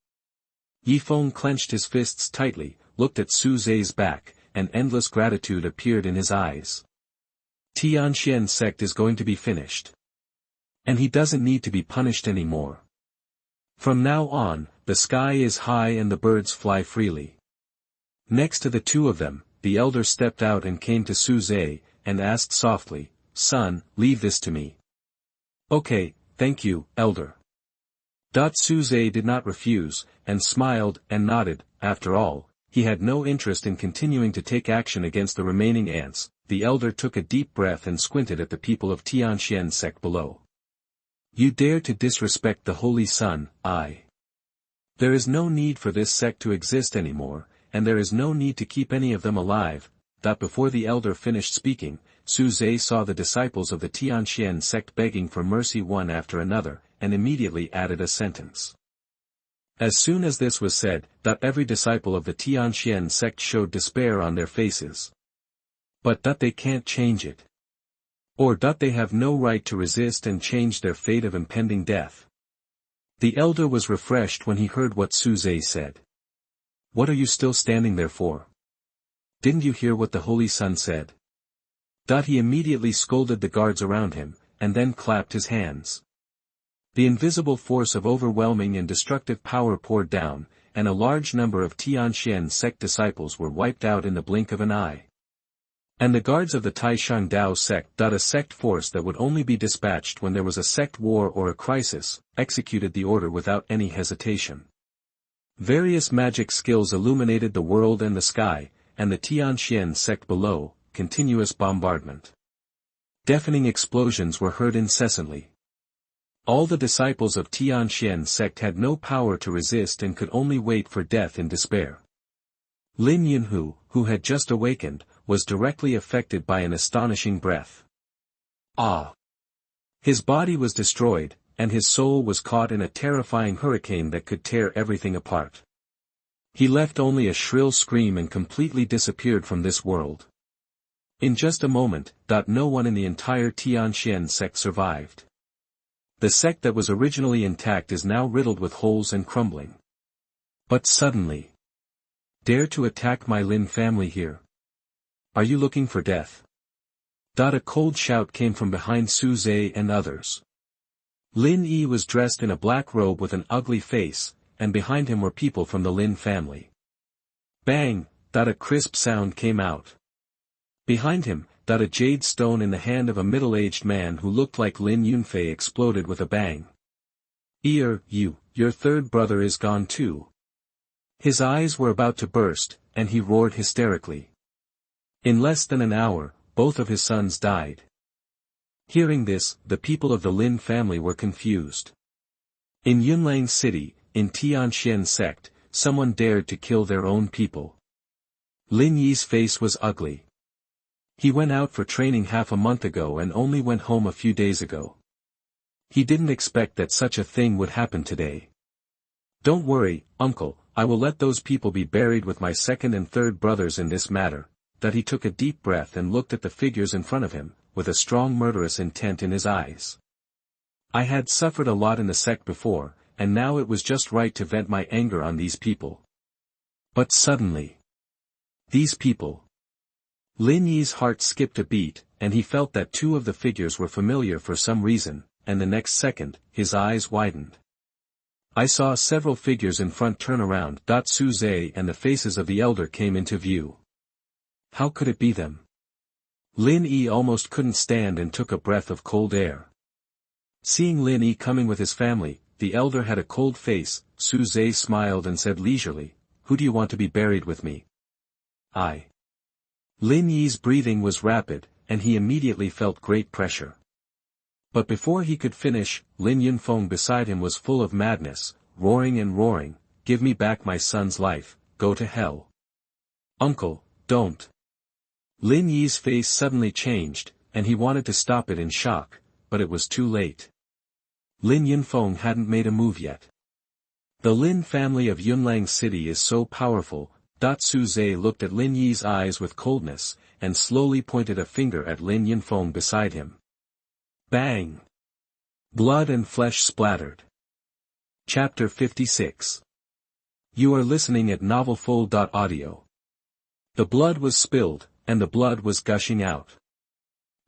Yi Feng clenched his fists tightly, looked at Su Zhe's back, and endless gratitude appeared in his eyes. Tianxian sect is going to be finished. And he doesn't need to be punished anymore. From now on, the sky is high and the birds fly freely. Next to the two of them, the elder stepped out and came to Su Zhe, and asked softly, "Son, leave this to me." "Okay, thank you, elder." Su Zhe did not refuse, and smiled and nodded. After all, he had no interest in continuing to take action against the remaining ants. The elder took a deep breath and squinted at the people of Tianxian sect below. "You dare to disrespect the Holy Son, There is no need for this sect to exist anymore, and there is no need to keep any of them alive." Before the elder finished speaking, Su Zhe saw the disciples of the Tianxian sect begging for mercy one after another, and immediately added a sentence. As soon as this was said, every disciple of the Tianxian sect showed despair on their faces. But they can't change it. Or they have no right to resist and change their fate of impending death. The elder was refreshed when he heard what Su Zhe said. "What are you still standing there for? Didn't you hear what the Holy Son said?" He immediately scolded the guards around him, and then clapped his hands. The invisible force of overwhelming and destructive power poured down, and a large number of Tianxian sect disciples were wiped out in the blink of an eye. And the guards of the Taishang Dao sect, a sect force that would only be dispatched when there was a sect war or a crisis, executed the order without any hesitation. Various magic skills illuminated the world and the sky, and the Tianxian sect below, continuous bombardment. Deafening explosions were heard incessantly. All the disciples of Tianxian sect had no power to resist and could only wait for death in despair. Lin Yunhu, who had just awakened, was directly affected by an astonishing breath. Ah! His body was destroyed, and his soul was caught in a terrifying hurricane that could tear everything apart. He left only a shrill scream and completely disappeared from this world. In just a moment, no one in the entire Tianxian sect survived. The sect that was originally intact is now riddled with holes and crumbling. But suddenly, dare to attack my Lin family here? Are you looking for death? A cold shout came from behind Su Zhe and others. Lin Yi was dressed in a black robe with an ugly face, and behind him were people from the Lin family. Bang! A crisp sound came out. Behind him, a jade stone in the hand of a middle-aged man who looked like Lin Yunfei exploded with a bang. Your third brother is gone too. His eyes were about to burst, and he roared hysterically. In less than an hour, both of his sons died. Hearing this, the people of the Lin family were confused. In Yunlang City, in Tianxian sect, someone dared to kill their own people. Lin Yi's face was ugly. He went out for training half a month ago and only went home a few days ago. He didn't expect that such a thing would happen today. Don't worry, uncle, I will let those people be buried with my second and third brothers in this matter. He took a deep breath and looked at the figures in front of him, with a strong murderous intent in his eyes. I had suffered a lot in the sect before, and now it was just right to vent my anger on these people. But suddenly, these people. Lin Yi's heart skipped a beat, and he felt that two of the figures were familiar for some reason, and the next second, his eyes widened. I saw several figures in front turn around. Su Zhe and the faces of the elder came into view. How could it be them? Lin Yi almost couldn't stand and took a breath of cold air. Seeing Lin Yi coming with his family, the elder had a cold face. Su Zhe smiled and said leisurely, "Who do you want to be buried with me?" I. Lin Yi's breathing was rapid, and he immediately felt great pressure. But before he could finish, Lin Yunfeng beside him was full of madness, roaring and roaring, "Give me back my son's life, go to hell. Uncle, don't." Lin Yi's face suddenly changed, and he wanted to stop it in shock, but it was too late. Lin Yunfeng hadn't made a move yet. The Lin family of Yunlang City is so powerful. Su Zhe looked at Lin Yi's eyes with coldness, and slowly pointed a finger at Lin Yunfeng beside him. Bang! Blood and flesh splattered. Chapter 56. You are listening at novelfull.audio. The blood was spilled, and the blood was gushing out.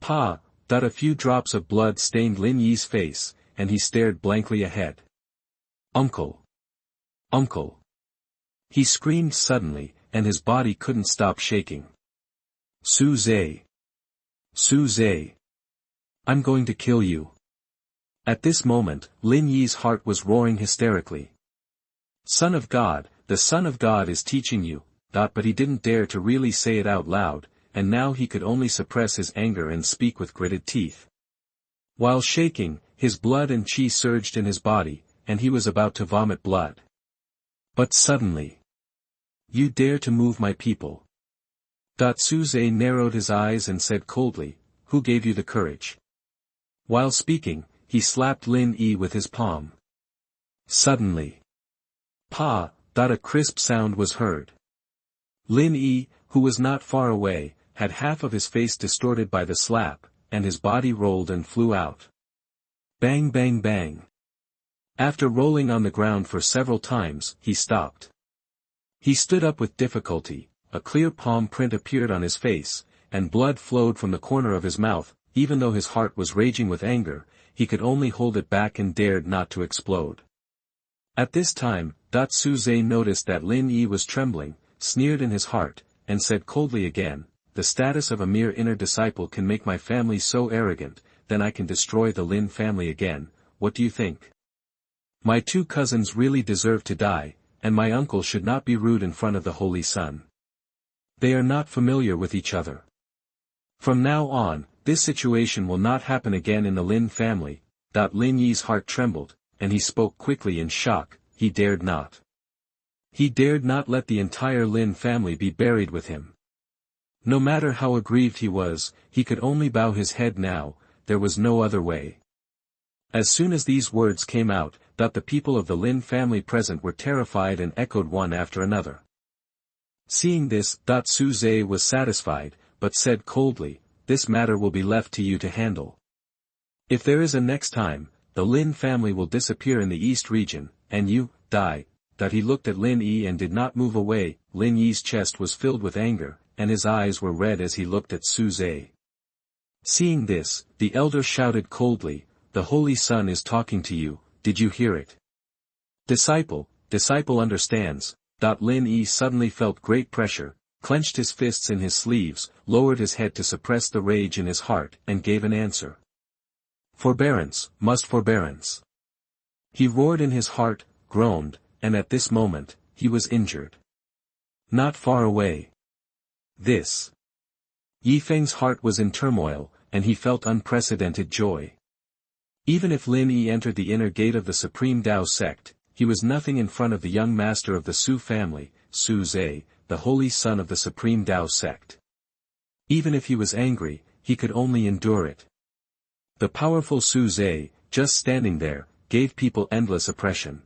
A few drops of blood stained Lin Yi's face, and he stared blankly ahead. Uncle! Uncle! He screamed suddenly, and his body couldn't stop shaking. Su Zhe! Su Zhe! I'm going to kill you. At this moment, Lin Yi's heart was roaring hysterically. Son of God, the Son of God is teaching you, but he didn't dare to really say it out loud, and now he could only suppress his anger and speak with gritted teeth. While shaking, his blood and qi surged in his body, and he was about to vomit blood. But suddenly, you dare to move my people. Su Zhe narrowed his eyes and said coldly, "Who gave you the courage?" While speaking, he slapped Lin Yi with his palm. Suddenly, a crisp sound was heard. Lin Yi, who was not far away, had half of his face distorted by the slap, and his body rolled and flew out. Bang bang bang. After rolling on the ground for several times, he stopped. He stood up with difficulty, a clear palm print appeared on his face, and blood flowed from the corner of his mouth. Even though his heart was raging with anger, he could only hold it back and dared not to explode. At this time, Su Zhe noticed that Lin Yi was trembling, sneered in his heart, and said coldly again, "The status of a mere inner disciple can make my family so arrogant, then I can destroy the Lin family again. What do you think? My two cousins really deserve to die, and my uncle should not be rude in front of the Holy Sun. They are not familiar with each other. From now on, this situation will not happen again in the Lin family." Lin Yi's heart trembled, and he spoke quickly in shock, he dared not. He dared not let the entire Lin family be buried with him. No matter how aggrieved he was, he could only bow his head now, there was no other way. As soon as these words came out, the people of the Lin family present were terrified and echoed one after another. Seeing this, Suze was satisfied, but said coldly, "This matter will be left to you to handle. If there is a next time, the Lin family will disappear in the East region, and you, die." He looked at Lin Yi and did not move away. Lin Yi's chest was filled with anger, and his eyes were red as he looked at Suze. Seeing this, the elder shouted coldly, "The Holy Sun is talking to you, did you hear it? Disciple understands." Lin Yi suddenly felt great pressure, clenched his fists in his sleeves, lowered his head to suppress the rage in his heart, and gave an answer. "Forbearance, must forbearance." He roared in his heart, groaned, and at this moment, he was injured. Not far away. This. Yifeng's heart was in turmoil, and he felt unprecedented joy. Even if Lin Yi entered the inner gate of the Supreme Tao sect, he was nothing in front of the young master of the Su family, Suze, the holy son of the Supreme Tao sect. Even if he was angry, he could only endure it. The powerful Suze, just standing there, gave people endless oppression.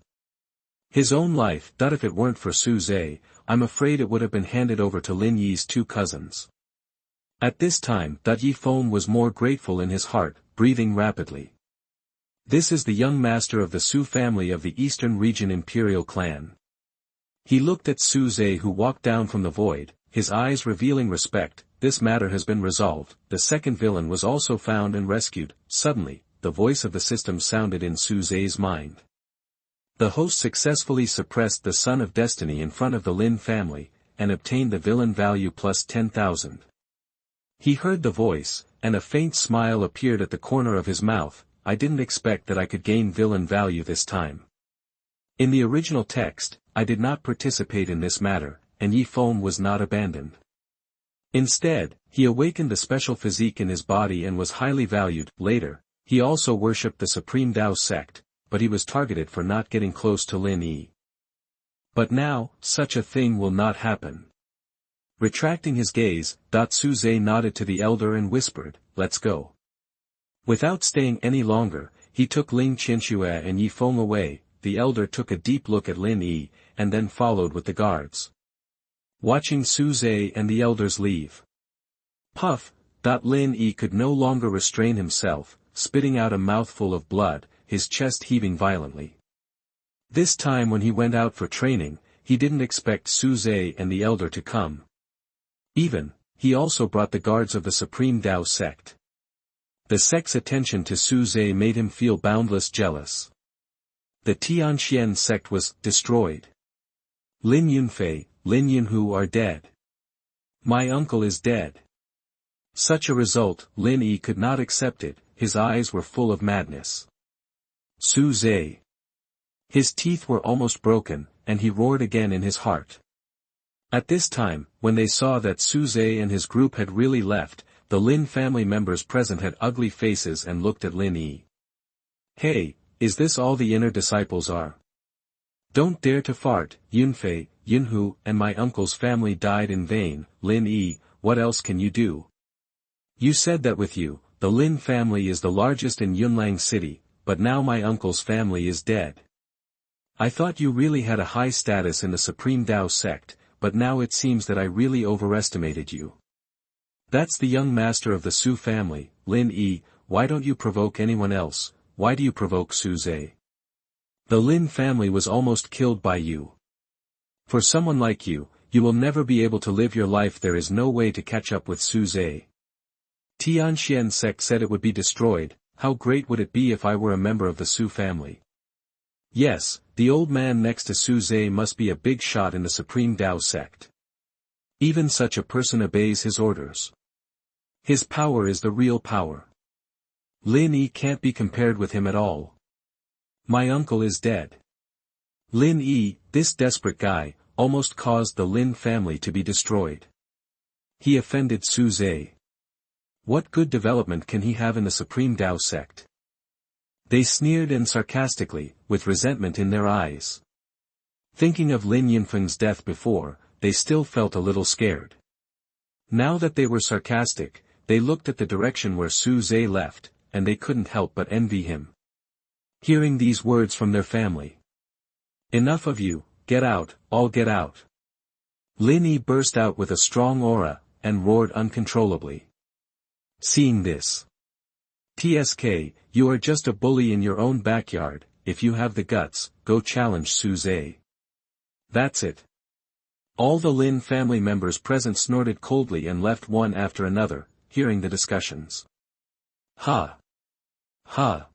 His own life, if it weren't for Suze, I'm afraid it would have been handed over to Lin Yi's two cousins. At this time, Yifeng was more grateful in his heart, breathing rapidly. This is the young master of the Su family of the Eastern Region Imperial clan. He looked at Suze who walked down from the void, his eyes revealing respect. "This matter has been resolved, the second villain was also found and rescued." Suddenly, the voice of the system sounded in Suze's mind. The host successfully suppressed the Son of Destiny in front of the Lin family, and obtained the villain value plus 10,000. He heard the voice, and a faint smile appeared at the corner of his mouth. "I didn't expect that I could gain villain value this time. In the original text, I did not participate in this matter, and Yifeng was not abandoned. Instead, he awakened the special physique in his body and was highly valued." Later, he also worshipped the Supreme Tao sect, but he was targeted for not getting close to Lin Yi. But now, such a thing will not happen. Retracting his gaze, Suze nodded to the elder and whispered, "Let's go." Without staying any longer, he took Ling Qianxue and Yifeng away. The elder took a deep look at Lin Yi, and then followed with the guards. Watching Suze and the elders leave. Puff! Lin Yi could no longer restrain himself, spitting out a mouthful of blood, his chest heaving violently. This time when he went out for training, he didn't expect Suze and the elder to come. He also brought the guards of the Supreme Tao sect. The sect's attention to Suze made him feel boundless jealous. The Tianxian sect was destroyed. Lin Yunfei, Lin Yunhu are dead. My uncle is dead. Such a result, Lin Yi could not accept it, his eyes were full of madness. Suze. His teeth were almost broken, and he roared again in his heart. At this time, when they saw that Suze and his group had really left, the Lin family members present had ugly faces and looked at Lin Yi. "Hey, is this all the inner disciples are? Don't dare to fart." Yunfei, Yunhu, and my uncle's family died in vain. Lin Yi, what else can you do? You said that with you, the Lin family is the largest in Yunlang City, but now my uncle's family is dead. I thought you really had a high status in the Supreme Tao sect, but now it seems that I really overestimated you. That's the young master of the Su family. Lin Yi, why don't you provoke anyone else? Why do you provoke Suze? The Lin family was almost killed by you. For someone like you, you will never be able to live your life. There is no way to catch up with Suze. Tianxian sect said it would be destroyed. How great would it be if I were a member of the Su family? Yes, the old man next to Suze must be a big shot in the Supreme Tao sect. Even such a person obeys his orders. His power is the real power. Lin Yi can't be compared with him at all. My uncle is dead. Lin Yi, this desperate guy, almost caused the Lin family to be destroyed. He offended Suze. What good development can he have in the Supreme Tao sect? They sneered and sarcastically, with resentment in their eyes. Thinking of Lin Yinfeng's death before, they still felt a little scared. Now that they were sarcastic, they looked at the direction where Su Zhe left, and they couldn't help but envy him. Hearing these words from their family. "Enough of you, get out, all get out." Lin Yi burst out with a strong aura, and roared uncontrollably. Seeing this. "TSK, you are just a bully in your own backyard. If you have the guts, go challenge Su Zhe." That's it. All the Lin family members present snorted coldly and left one after another, hearing the discussions. Ha! Ha!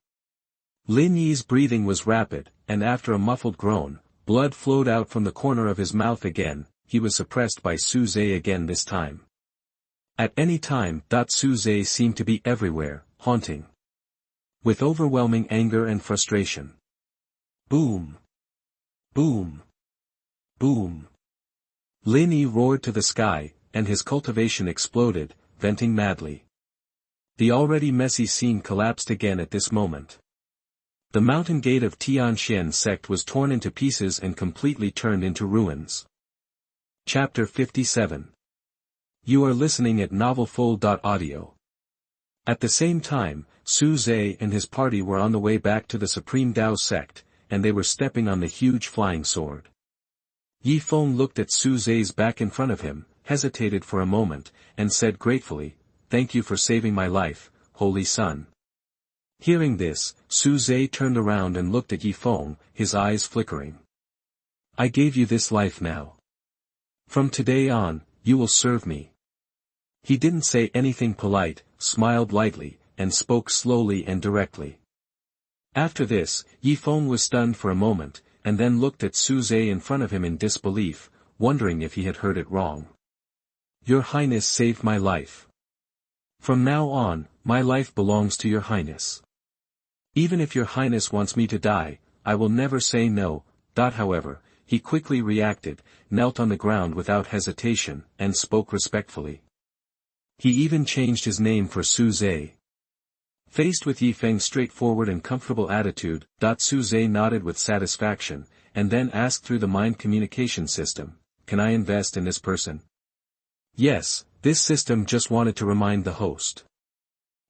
Lin Yi's breathing was rapid, and after a muffled groan, blood flowed out from the corner of his mouth again. He was suppressed by Su Zhe again this time. At any time, Su Zhe seemed to be everywhere, haunting. With overwhelming anger and frustration. Boom! Boom! Boom! Lin Yi roared to the sky, and his cultivation exploded, venting madly. The already messy scene collapsed again at this moment. The mountain gate of Tianxian sect was torn into pieces and completely turned into ruins. Chapter 57. You are listening at novelfull.audio. At the same time, Su Zhe and his party were on the way back to the Supreme Dao sect, and they were stepping on the huge flying sword. Yi Feng looked at Su Zhe's back in front of him, hesitated for a moment, and said gratefully, "Thank you for saving my life, Holy Son." Hearing this, Su Zhe turned around and looked at Yi Feng, his eyes flickering. "I gave you this life now. From today on, you will serve me." He didn't say anything polite, smiled lightly, and spoke slowly and directly. After this, Yi Feng was stunned for a moment, and then looked at Su Zhe in front of him in disbelief, wondering if he had heard it wrong. "Your Highness saved my life. From now on, my life belongs to your Highness. Even if your Highness wants me to die, I will never say no." However, he quickly reacted, knelt on the ground without hesitation, and spoke respectfully. He even changed his name for Su Zhe. Faced with Yi Feng's straightforward and comfortable attitude, Su Zhe nodded with satisfaction, and then asked through the mind communication system, "Can I invest in this person?" Yes, this system just wanted to remind the host.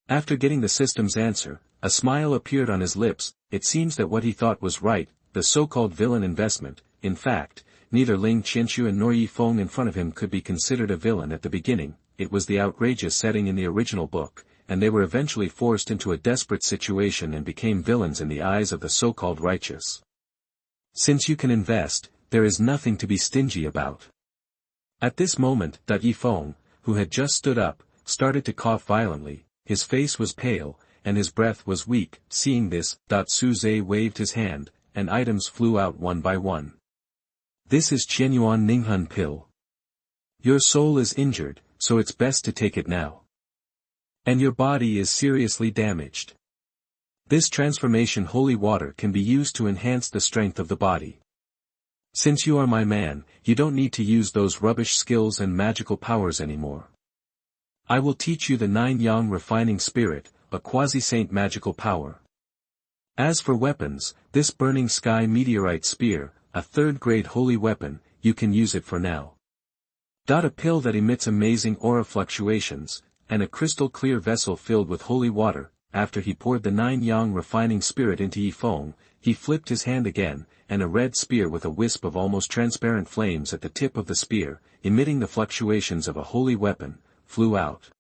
After getting the system's answer, a smile appeared on his lips. It seems that what he thought was right, the so-called villain investment. In fact, neither Ling Qianxuan nor Yi Feng in front of him could be considered a villain at the beginning. It was the outrageous setting in the original book, and they were eventually forced into a desperate situation and became villains in the eyes of the so-called righteous. Since you can invest, there is nothing to be stingy about. At this moment, Yi Feng, who had just stood up, started to cough violently. His face was pale, and his breath was weak. Seeing this, Su Zhe waved his hand, and items flew out one by one. "This is Qianyuan Ninghun pill. Your soul is injured, so it's best to take it now. And your body is seriously damaged. This transformation holy water can be used to enhance the strength of the body. Since you are my man, you don't need to use those rubbish skills and magical powers anymore. I will teach you the 9 yang refining spirit, a quasi-saint magical power. As for weapons, this burning sky meteorite spear, a 3rd-grade holy weapon, you can use it for now. A pill that emits amazing aura fluctuations, and a crystal-clear vessel filled with holy water." After he poured the 9 yang refining spirit into Yi Feng, he flipped his hand again, and a red spear with a wisp of almost transparent flames at the tip of the spear, emitting the fluctuations of a holy weapon, flew out.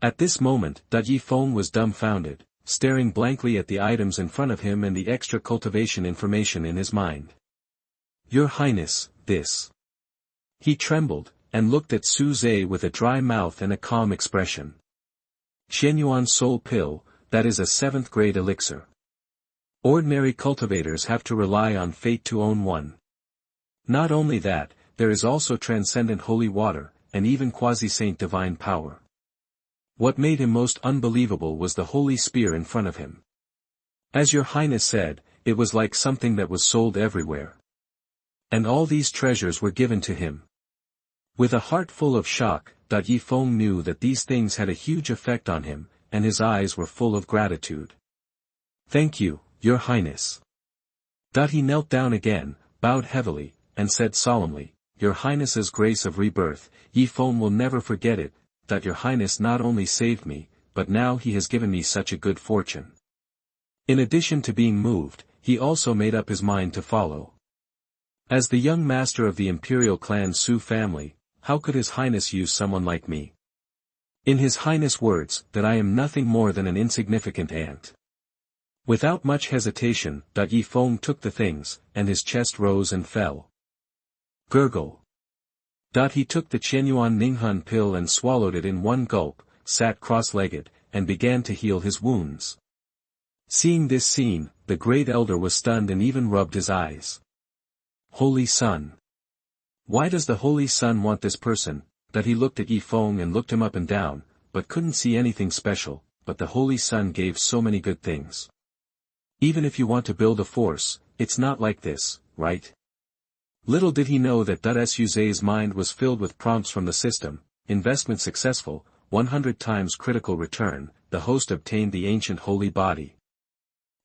At this moment, Yi Feng was dumbfounded, staring blankly at the items in front of him and the extra cultivation information in his mind. "Your Highness, this..." He trembled, and looked at Su Zhe with a dry mouth and a calm expression. "Qianyuan Soul Pill, that is a 7th-grade elixir. Ordinary cultivators have to rely on fate to own one. Not only that, there is also transcendent holy water, and even quasi-saint divine power." What made him most unbelievable was the holy spear in front of him. As your Highness said, it was like something that was sold everywhere. And all these treasures were given to him. With a heart full of shock, Yi Feng knew that these things had a huge effect on him, and his eyes were full of gratitude. "Thank you, your Highness." He knelt down again, bowed heavily, and said solemnly, "Your Highness's grace of rebirth, Yi Feng will never forget it, that your Highness not only saved me, but now he has given me such a good fortune." In addition to being moved, he also made up his mind to follow. As the young master of the imperial clan Su family, how could His Highness use someone like me? In His Highness' words, that I am nothing more than an insignificant ant. Without much hesitation, Yi Feng took the things, and his chest rose and fell. Gurgle. He took the Qianyuan Ninghun pill and swallowed it in one gulp, sat cross-legged, and began to heal his wounds. Seeing this scene, the great elder was stunned and even rubbed his eyes. Holy Sun. Why does the Holy Sun want this person? He looked at Yi Feng and looked him up and down, but couldn't see anything special, but the Holy Sun gave so many good things. Even if you want to build a force, it's not like this, right? Little did he know that Suze's mind was filled with prompts from the system: investment successful, 100 times critical return, the host obtained the ancient holy body.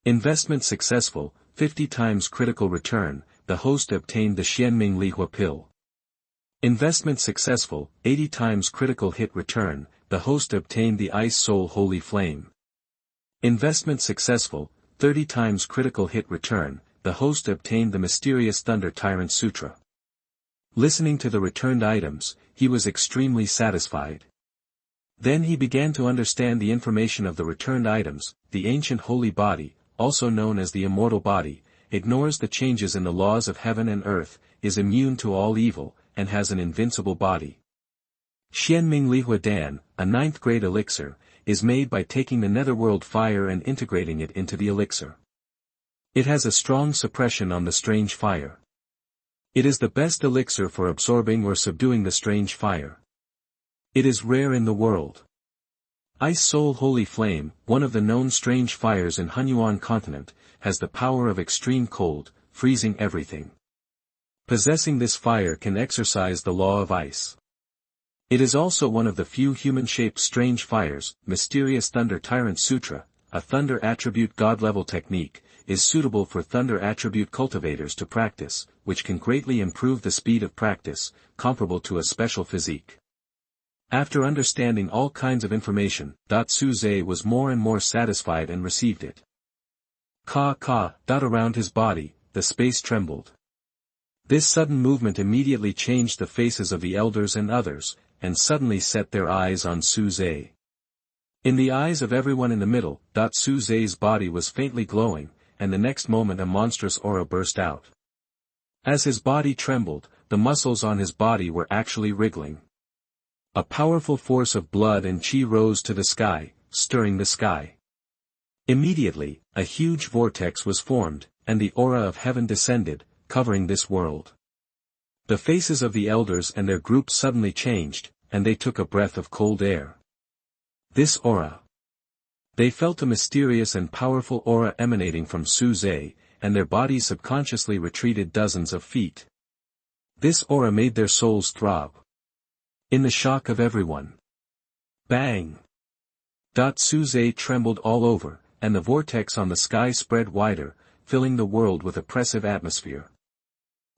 Investment successful, 50 times critical return, the host obtained the Xianming Lihua pill. Investment successful, 80 times critical hit return, the host obtained the Ice Soul Holy Flame. Investment successful, 30 times critical hit return, the host obtained the mysterious Thunder Tyrant Sutra. Listening to the returned items, he was extremely satisfied. Then he began to understand the information of the returned items. The ancient holy body, also known as the immortal body, ignores the changes in the laws of heaven and earth, is immune to all evil, and has an invincible body. Xianming Lihua Dan, a 9th grade elixir, is made by taking the netherworld fire and integrating it into the elixir. It has a strong suppression on the strange fire. It is the best elixir for absorbing or subduing the strange fire. It is rare in the world. Ice Soul Holy Flame, one of the known strange fires in Hunyuan continent, has the power of extreme cold, freezing everything. Possessing this fire can exercise the law of ice. It is also one of the few human-shaped strange fires. Mysterious Thunder Tyrant Sutra, a thunder attribute god-level technique, is suitable for thunder attribute cultivators to practice, which can greatly improve the speed of practice, comparable to a special physique. After understanding all kinds of information, Suze was more and more satisfied and received it. Around his body, the space trembled. This sudden movement immediately changed the faces of the elders and others, and suddenly set their eyes on Suze. In the eyes of everyone in the middle, Suze's body was faintly glowing, and the next moment a monstrous aura burst out. As his body trembled, the muscles on his body were actually wriggling. A powerful force of blood and chi rose to the sky, stirring the sky. Immediately, a huge vortex was formed, and the aura of heaven descended, covering this world. The faces of the elders and their groups suddenly changed, and they took a breath of cold air. This aura. They felt a mysterious and powerful aura emanating from Suze, and their bodies subconsciously retreated dozens of feet. This aura made their souls throb. In the shock of everyone. Bang! Suze trembled all over, and the vortex on the sky spread wider, filling the world with oppressive atmosphere.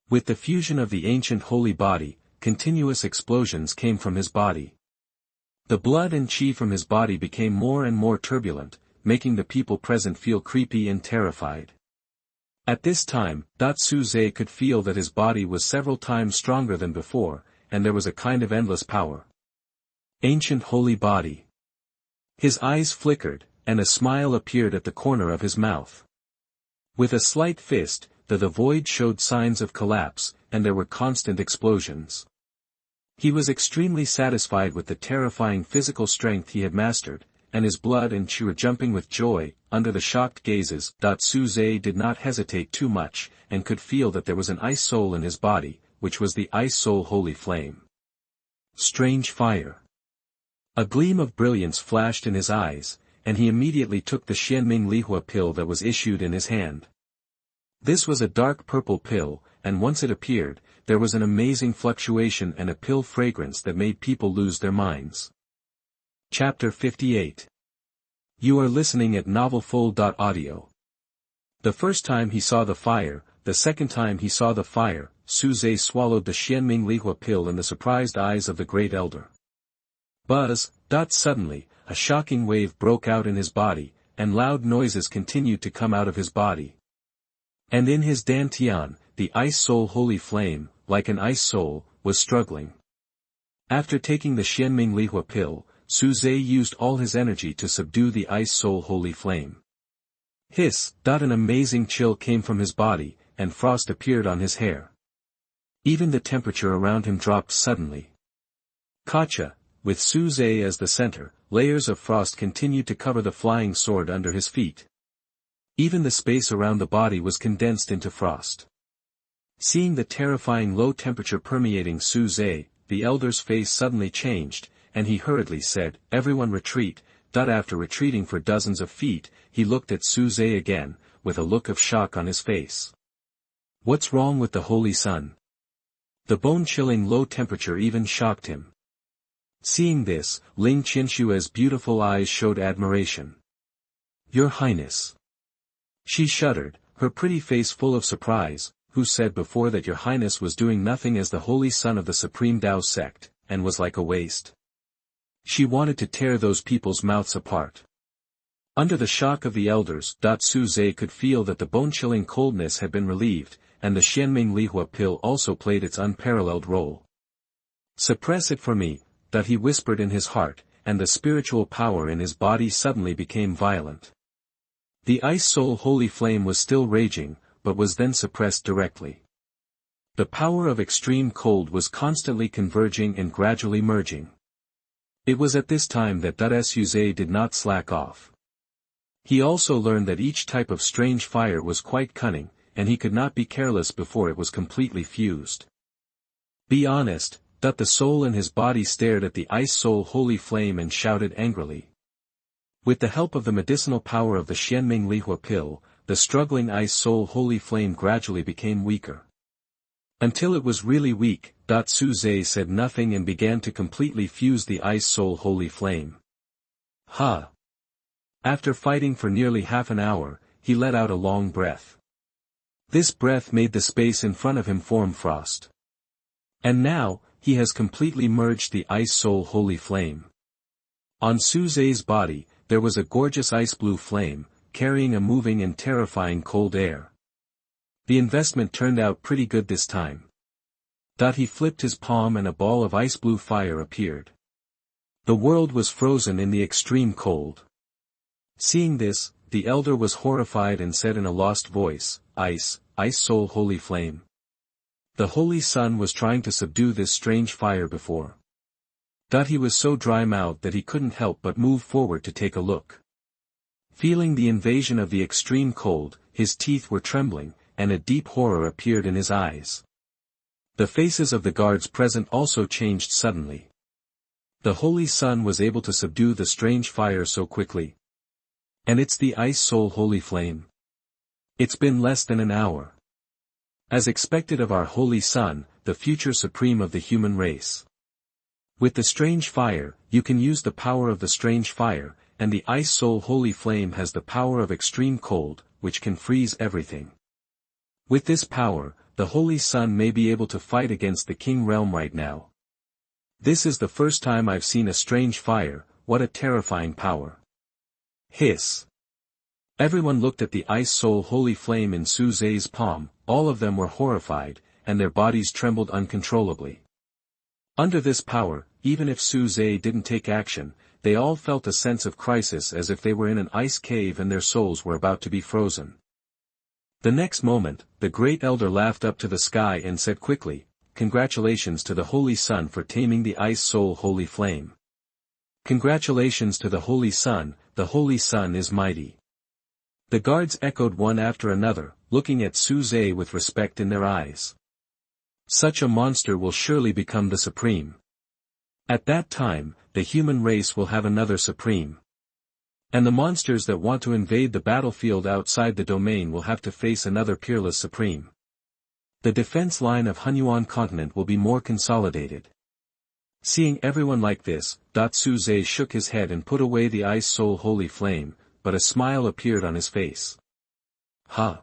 With the fusion of the ancient holy body, continuous explosions came from his body. The blood and chi from his body became more and more turbulent, making the people present feel creepy and terrified. At this time, Suze could feel that his body was several times stronger than before, and there was a kind of endless power. Ancient holy body. His eyes flickered, and a smile appeared at the corner of his mouth. With a slight fist, the void showed signs of collapse, and there were constant explosions. He was extremely satisfied with the terrifying physical strength he had mastered, and his blood and chi were jumping with joy. Under the shocked gazes, Suze did not hesitate too much, and could feel that there was an ice soul in his body, which was the Ice Soul Holy Flame. Strange fire. A gleam of brilliance flashed in his eyes, and he immediately took the Xianming Lihua pill that was issued in his hand. This was a dark purple pill, and once it appeared, there was an amazing fluctuation and a pill fragrance that made people lose their minds. Chapter 58. You are listening at novelfull.audio. The first time he saw the fire, the second time he saw the fire, Suze swallowed the Xianming Lihua pill in the surprised eyes of the great elder. Buzz. Suddenly, a shocking wave broke out in his body, and loud noises continued to come out of his body. And in his dantian, the ice soul holy flame, like an ice soul, was struggling. After taking the Xianming Lihua pill, Suze used all his energy to subdue the ice soul holy flame. Hiss. An amazing chill came from his body, and frost appeared on his hair. Even the temperature around him dropped suddenly. Gotcha. With Suze as the center, layers of frost continued to cover the flying sword under his feet. Even the space around the body was condensed into frost. Seeing the terrifying low temperature permeating Suze, the elder's face suddenly changed, and he hurriedly said, "Everyone retreat." After retreating for dozens of feet, he looked at Suze again, with a look of shock on his face. What's wrong with the Holy Sun? The bone-chilling low temperature even shocked him. Seeing this, Ling Qinshua's beautiful eyes showed admiration. Your Highness. She shuddered, her pretty face full of surprise. Who said before that your Highness was doing nothing as the Holy Son of the Supreme Tao sect, and was like a waste? She wanted to tear those people's mouths apart. Under the shock of the elders, Suze could feel that the bone-chilling coldness had been relieved, and the Xianming Lihua pill also played its unparalleled role. Suppress it for me, he whispered in his heart, and the spiritual power in his body suddenly became violent. The ice soul holy flame was still raging, but was then suppressed directly. The power of extreme cold was constantly converging and gradually merging. It was at this time that Suze did not slack off. He also learned that each type of strange fire was quite cunning, and he could not be careless before it was completely fused. Be honest. The soul in his body stared at the ice soul holy flame and shouted angrily. With the help of the medicinal power of the Xianming Lihua pill, the struggling ice soul holy flame gradually became weaker. Until it was really weak, Suze said nothing and began to completely fuse the ice soul holy flame. Ha! After fighting for nearly half an hour, he let out a long breath. This breath made the space in front of him form frost. And now, he has completely merged the ice soul holy flame. On Suze's body, there was a gorgeous ice blue flame, carrying a moving and terrifying cold air. The investment turned out pretty good this time. He flipped his palm and a ball of ice blue fire appeared. The world was frozen in the extreme cold. Seeing this, the elder was horrified and said in a lost voice, ice soul holy flame. The Holy Sun was trying to subdue this strange fire before. He was so dry-mouthed that he couldn't help but move forward to take a look. Feeling the invasion of the extreme cold, his teeth were trembling, and a deep horror appeared in his eyes. The faces of the guards present also changed suddenly. The Holy Sun was able to subdue the strange fire so quickly. And it's the ice soul holy flame. It's been less than an hour. As expected of our Holy Sun, the future supreme of the human race. With the strange fire, you can use the power of the strange fire, and the ice soul holy flame has the power of extreme cold, which can freeze everything. With this power, the Holy Sun may be able to fight against the King realm right now. This is the first time I've seen a strange fire. What a terrifying power. Hiss. Everyone looked at the ice soul holy flame in Suze's palm, all of them were horrified, and their bodies trembled uncontrollably. Under this power, even if Suze didn't take action, they all felt a sense of crisis as if they were in an ice cave and their souls were about to be frozen. The next moment, the great elder laughed up to the sky and said quickly, "Congratulations to the Holy Sun for taming the ice soul holy flame. Congratulations to the Holy Sun is mighty." The guards echoed one after another, looking at Suze with respect in their eyes. Such a monster will surely become the supreme. At that time, the human race will have another supreme. And the monsters that want to invade the battlefield outside the domain will have to face another peerless supreme. The defense line of Hunyuan continent will be more consolidated. Seeing everyone like this, Suze shook his head and put away the ice soul holy flame, but a smile appeared on his face. Ha!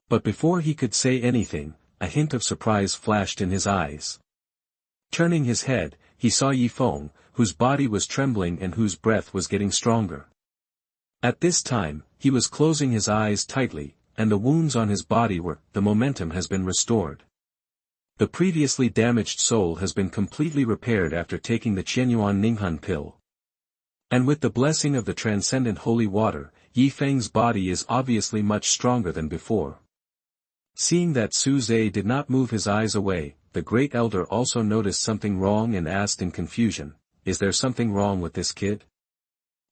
But before he could say anything, a hint of surprise flashed in his eyes. Turning his head, he saw Yifeng, whose body was trembling and whose breath was getting stronger. At this time, he was closing his eyes tightly, and the wounds on his body the momentum has been restored. The previously damaged soul has been completely repaired after taking the Qianyuan Ninghan pill. And with the blessing of the transcendent holy water, Yifeng's body is obviously much stronger than before. Seeing that Su Zhe did not move his eyes away, the great elder also noticed something wrong and asked in confusion, "Is there something wrong with this kid?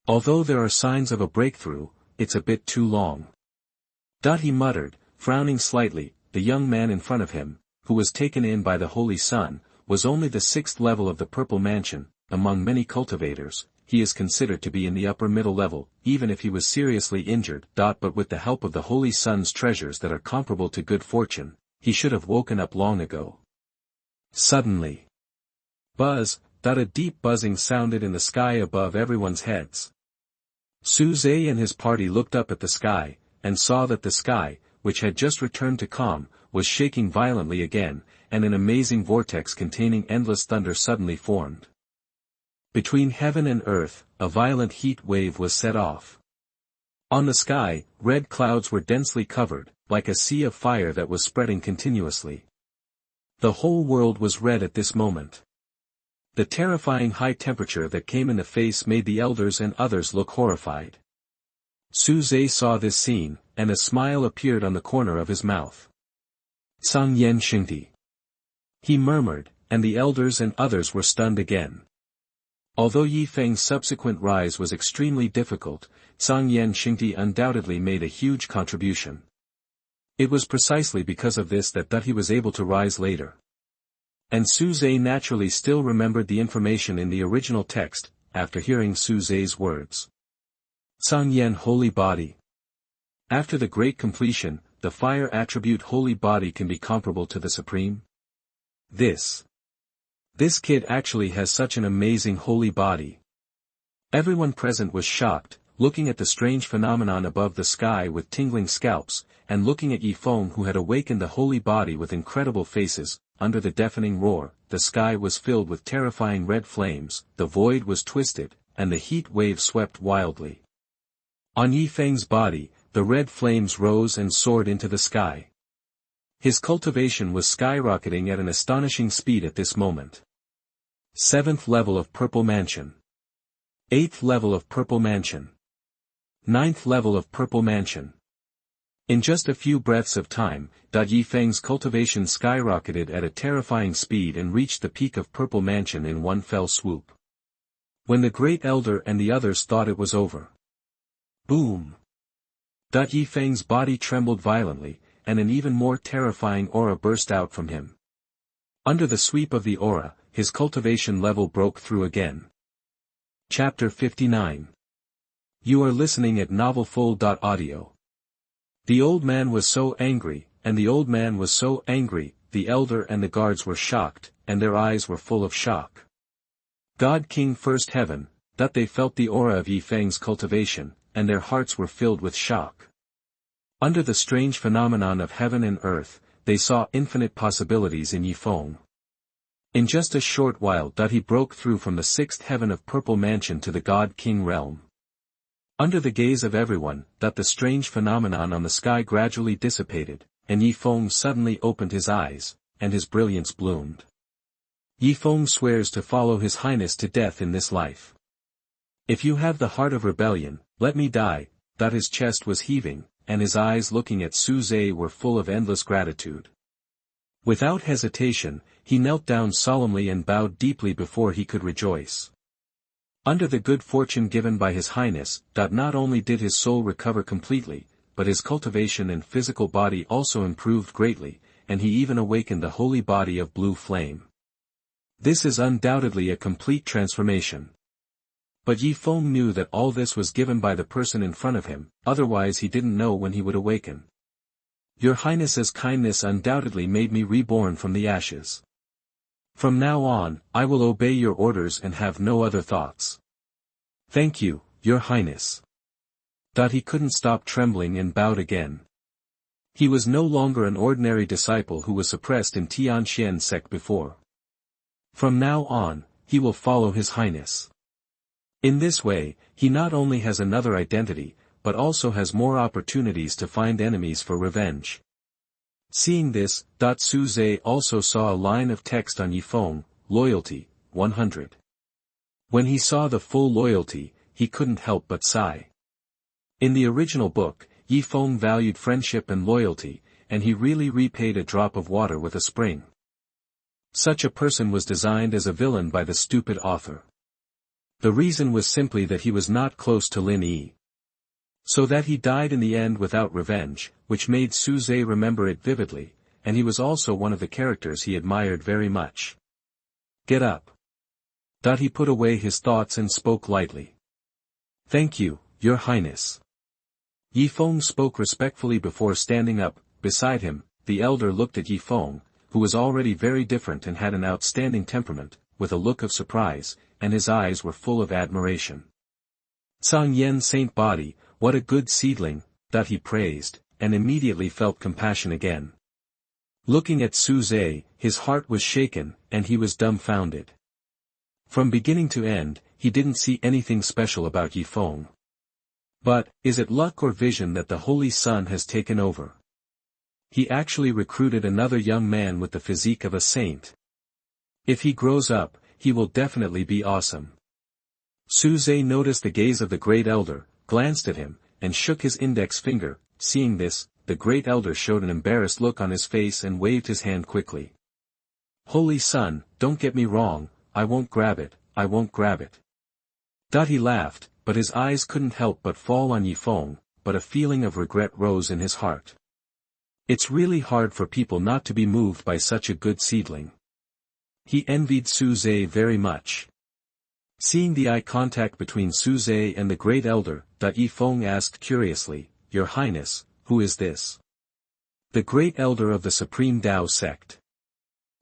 Although there are signs of a breakthrough, it's a bit too long." He muttered, frowning slightly. The young man in front of him, who was taken in by the Holy Sun, was only the 6th level of the Purple Mansion. Among many cultivators, he is considered to be in the upper middle level, even if he was seriously injured. But with the help of the Holy Sun's treasures that are comparable to good fortune, he should have woken up long ago. Suddenly, buzz, a deep buzzing sounded in the sky above everyone's heads. Su Zhe and his party looked up at the sky, and saw that the sky, which had just returned to calm, was shaking violently again, and an amazing vortex containing endless thunder suddenly formed. Between heaven and earth, a violent heat wave was set off. On the sky, red clouds were densely covered, like a sea of fire that was spreading continuously. The whole world was red at this moment. The terrifying high temperature that came in the face made the elders and others look horrified. Su Zhe saw this scene, and a smile appeared on the corner of his mouth. "Sang Yen Xingdi," he murmured, and the elders and others were stunned again. Although Yifeng's subsequent rise was extremely difficult, Sang Yen Xingdi undoubtedly made a huge contribution. It was precisely because of this that he was able to rise later. And Su Zhe naturally still remembered the information in the original text, after hearing Su Zhe's words. Sang Yen Holy Body. After the great completion, the fire attribute holy body can be comparable to the supreme. This kid actually has such an amazing holy body. Everyone present was shocked, looking at the strange phenomenon above the sky with tingling scalps, and looking at Yifeng who had awakened the holy body with incredible faces. Under the deafening roar, the sky was filled with terrifying red flames, the void was twisted, and the heat wave swept wildly. On Yifeng's body, the red flames rose and soared into the sky. His cultivation was skyrocketing at an astonishing speed at this moment. 7th level of Purple Mansion. 8th level of Purple Mansion. 9th level of Purple Mansion. In just a few breaths of time, Yifeng's cultivation skyrocketed at a terrifying speed and reached the peak of Purple Mansion in one fell swoop. When the great elder and the others thought it was over. Boom! Yifeng's body trembled violently, and an even more terrifying aura burst out from him. Under the sweep of the aura, his cultivation level broke through again. Chapter 59. You are listening at novelfull.audio. The old man was so angry, and the old man was so angry, the elder and the guards were shocked, and their eyes were full of shock. God King First Heaven, that they felt the aura of Yifeng's cultivation, and their hearts were filled with shock. Under the strange phenomenon of heaven and earth, they saw infinite possibilities in Yifeng. In just a short while he broke through from the 6th heaven of Purple Mansion to the God King realm. Under the gaze of everyone, the strange phenomenon on the sky gradually dissipated, and Yifeng suddenly opened his eyes, and his brilliance bloomed. Yifeng swears to follow His Highness to death in this life. If you have the heart of rebellion, let me die. His chest was heaving, and his eyes looking at Su Zhe were full of endless gratitude. Without hesitation, he knelt down solemnly and bowed deeply before he could rejoice. Under the good fortune given by His Highness, not only did his soul recover completely, but his cultivation and physical body also improved greatly, and he even awakened the holy body of blue flame. This is undoubtedly a complete transformation. But Yifeng knew that all this was given by the person in front of him, otherwise he didn't know when he would awaken. Your Highness's kindness undoubtedly made me reborn from the ashes. From now on, I will obey your orders and have no other thoughts. Thank you, Your Highness. He couldn't stop trembling and bowed again. He was no longer an ordinary disciple who was suppressed in Tianxian sect before. From now on, he will follow His Highness. In this way, he not only has another identity, but also has more opportunities to find enemies for revenge. Seeing this, Su Zhe also saw a line of text on Yifeng, loyalty, 100. When he saw the full loyalty, he couldn't help but sigh. In the original book, Yifeng valued friendship and loyalty, and he really repaid a drop of water with a spring. Such a person was designed as a villain by the stupid author. The reason was simply that he was not close to Lin Yi. So that he died in the end without revenge, which made Su Zhe remember it vividly, and he was also one of the characters he admired very much. Get up. He put away his thoughts and spoke lightly. Thank you, Your Highness. Yifeng spoke respectfully before standing up. Beside him, the elder looked at Yifeng, who was already very different and had an outstanding temperament, with a look of surprise, and his eyes were full of admiration. Sang Yen Saint Body, what a good seedling, he praised, and immediately felt compassion again. Looking at Su Zhe, his heart was shaken, and he was dumbfounded. From beginning to end, he didn't see anything special about Yifeng. But, is it luck or vision that the Holy Sun has taken over? He actually recruited another young man with the physique of a saint. If he grows up, he will definitely be awesome. Su Zhe noticed the gaze of the great elder, glanced at him, and shook his index finger. Seeing this, the great elder showed an embarrassed look on his face and waved his hand quickly. Holy Sun, don't get me wrong, I won't grab it, I won't grab it. He laughed, but his eyes couldn't help but fall on Yifeng, but a feeling of regret rose in his heart. It's really hard for people not to be moved by such a good seedling. He envied Su Zhe very much. Seeing the eye contact between Su Zhe and the great elder, Yifeng asked curiously, Your Highness, who is this? The great elder of the Supreme Tao sect.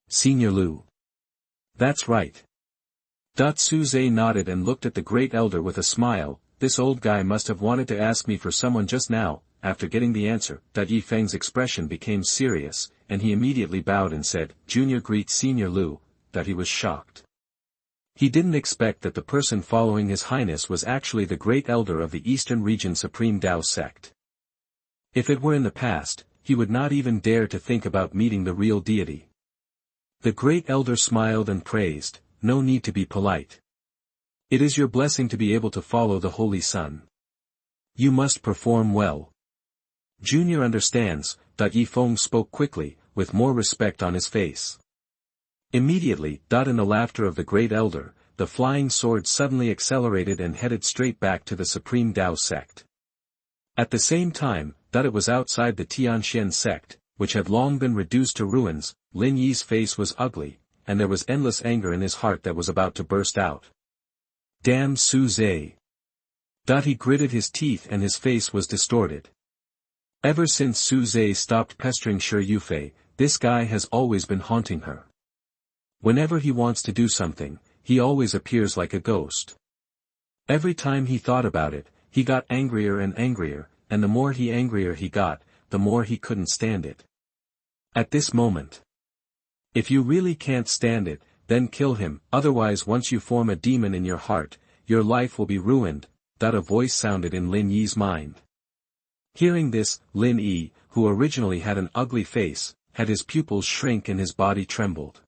Senior Lu. That's right. Su Zhe nodded and looked at the great elder with a smile. This old guy must have wanted to ask me for someone just now. After getting the answer, Yifeng's expression became serious, and he immediately bowed and said, Junior greets Senior Lu. He was shocked. He didn't expect that the person following His Highness was actually the great elder of the Eastern Region Supreme Tao sect. If it were in the past, he would not even dare to think about meeting the real deity. The great elder smiled and praised, No need to be polite. It is your blessing to be able to follow the Holy Sun. You must perform well. Junior understands. Yifeng spoke quickly, with more respect on his face. Immediately, in the laughter of the great elder, the flying sword suddenly accelerated and headed straight back to the Supreme Tao sect. At the same time, it was outside the Tianxian sect, which had long been reduced to ruins. Lin Yi's face was ugly, and there was endless anger in his heart that was about to burst out. Damn Su Zhe! He gritted his teeth and his face was distorted. Ever since Su Zhe stopped pestering Shi Yufei, this guy has always been haunting her. Whenever he wants to do something, he always appears like a ghost. Every time he thought about it, he got angrier and angrier, and the more angrier he got, the more he couldn't stand it. At this moment. If you really can't stand it, then kill him, otherwise once you form a demon in your heart, your life will be ruined. A voice sounded in Lin Yi's mind. Hearing this, Lin Yi, who originally had an ugly face, had his pupils shrink and his body trembled.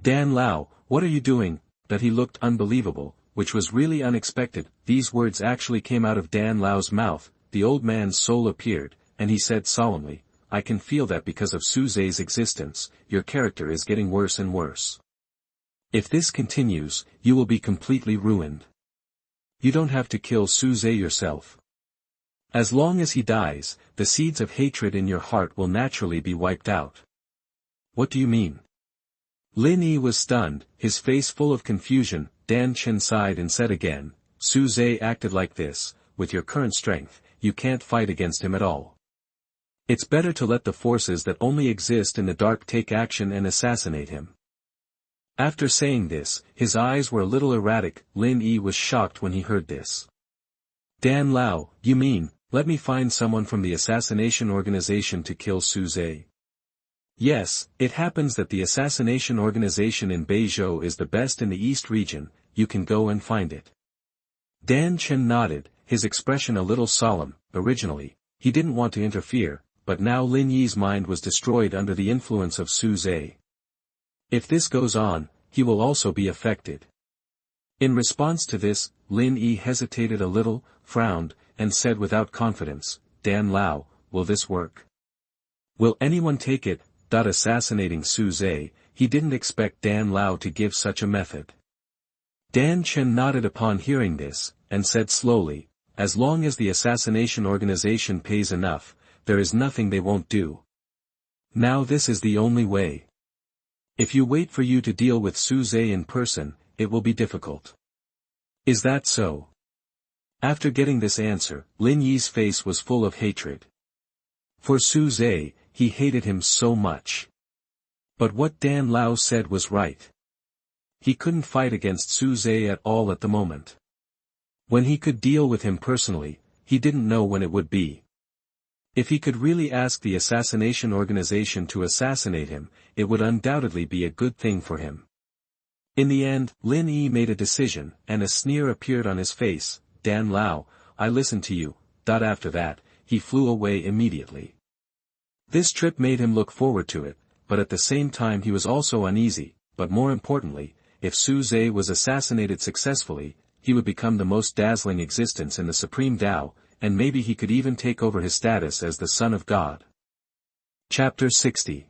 Dan Lao, what are you doing? He looked unbelievable, which was really unexpected. These words actually came out of Dan Lao's mouth. The old man's soul appeared, and he said solemnly, I can feel that because of Su Zhe's existence, your character is getting worse and worse. If this continues, you will be completely ruined. You don't have to kill Su Zhe yourself. As long as he dies, the seeds of hatred in your heart will naturally be wiped out. What do you mean? Lin Yi was stunned, his face full of confusion. Dan Chen sighed and said again, Su Zhe acted like this. With your current strength, you can't fight against him at all. It's better to let the forces that only exist in the dark take action and assassinate him. After saying this, his eyes were a little erratic. Lin Yi was shocked when he heard this. Dan Lao, you mean, let me find someone from the assassination organization to kill Suze. Yes, it happens that the assassination organization in Beizhou is the best in the East region, you can go and find it. Dan Chen nodded, his expression a little solemn. Originally, he didn't want to interfere, but now Lin Yi's mind was destroyed under the influence of Suze. If this goes on, he will also be affected. In response to this, Lin Yi hesitated a little, frowned, and said without confidence, Dan Lao, will this work? Will anyone take it? Assassinating Suze, he didn't expect Dan Lao to give such a method. Dan Chen nodded upon hearing this, and said slowly, as long as the assassination organization pays enough, there is nothing they won't do. Now this is the only way. If you wait for you to deal with Suze in person, it will be difficult. Is that so? After getting this answer, Lin Yi's face was full of hatred. For Suze, he hated him so much. But what Dan Lao said was right. He couldn't fight against Suze at all at the moment. When he could deal with him personally, he didn't know when it would be. If he could really ask the assassination organization to assassinate him, it would undoubtedly be a good thing for him. In the end, Lin Yi made a decision, and a sneer appeared on his face. Dan Lao, I listen to you. After that, he flew away immediately. This trip made him look forward to it, but at the same time he was also uneasy, but more importantly, if Suze was assassinated successfully, he would become the most dazzling existence in the Supreme Tao, and maybe he could even take over his status as the Son of God. Chapter 60.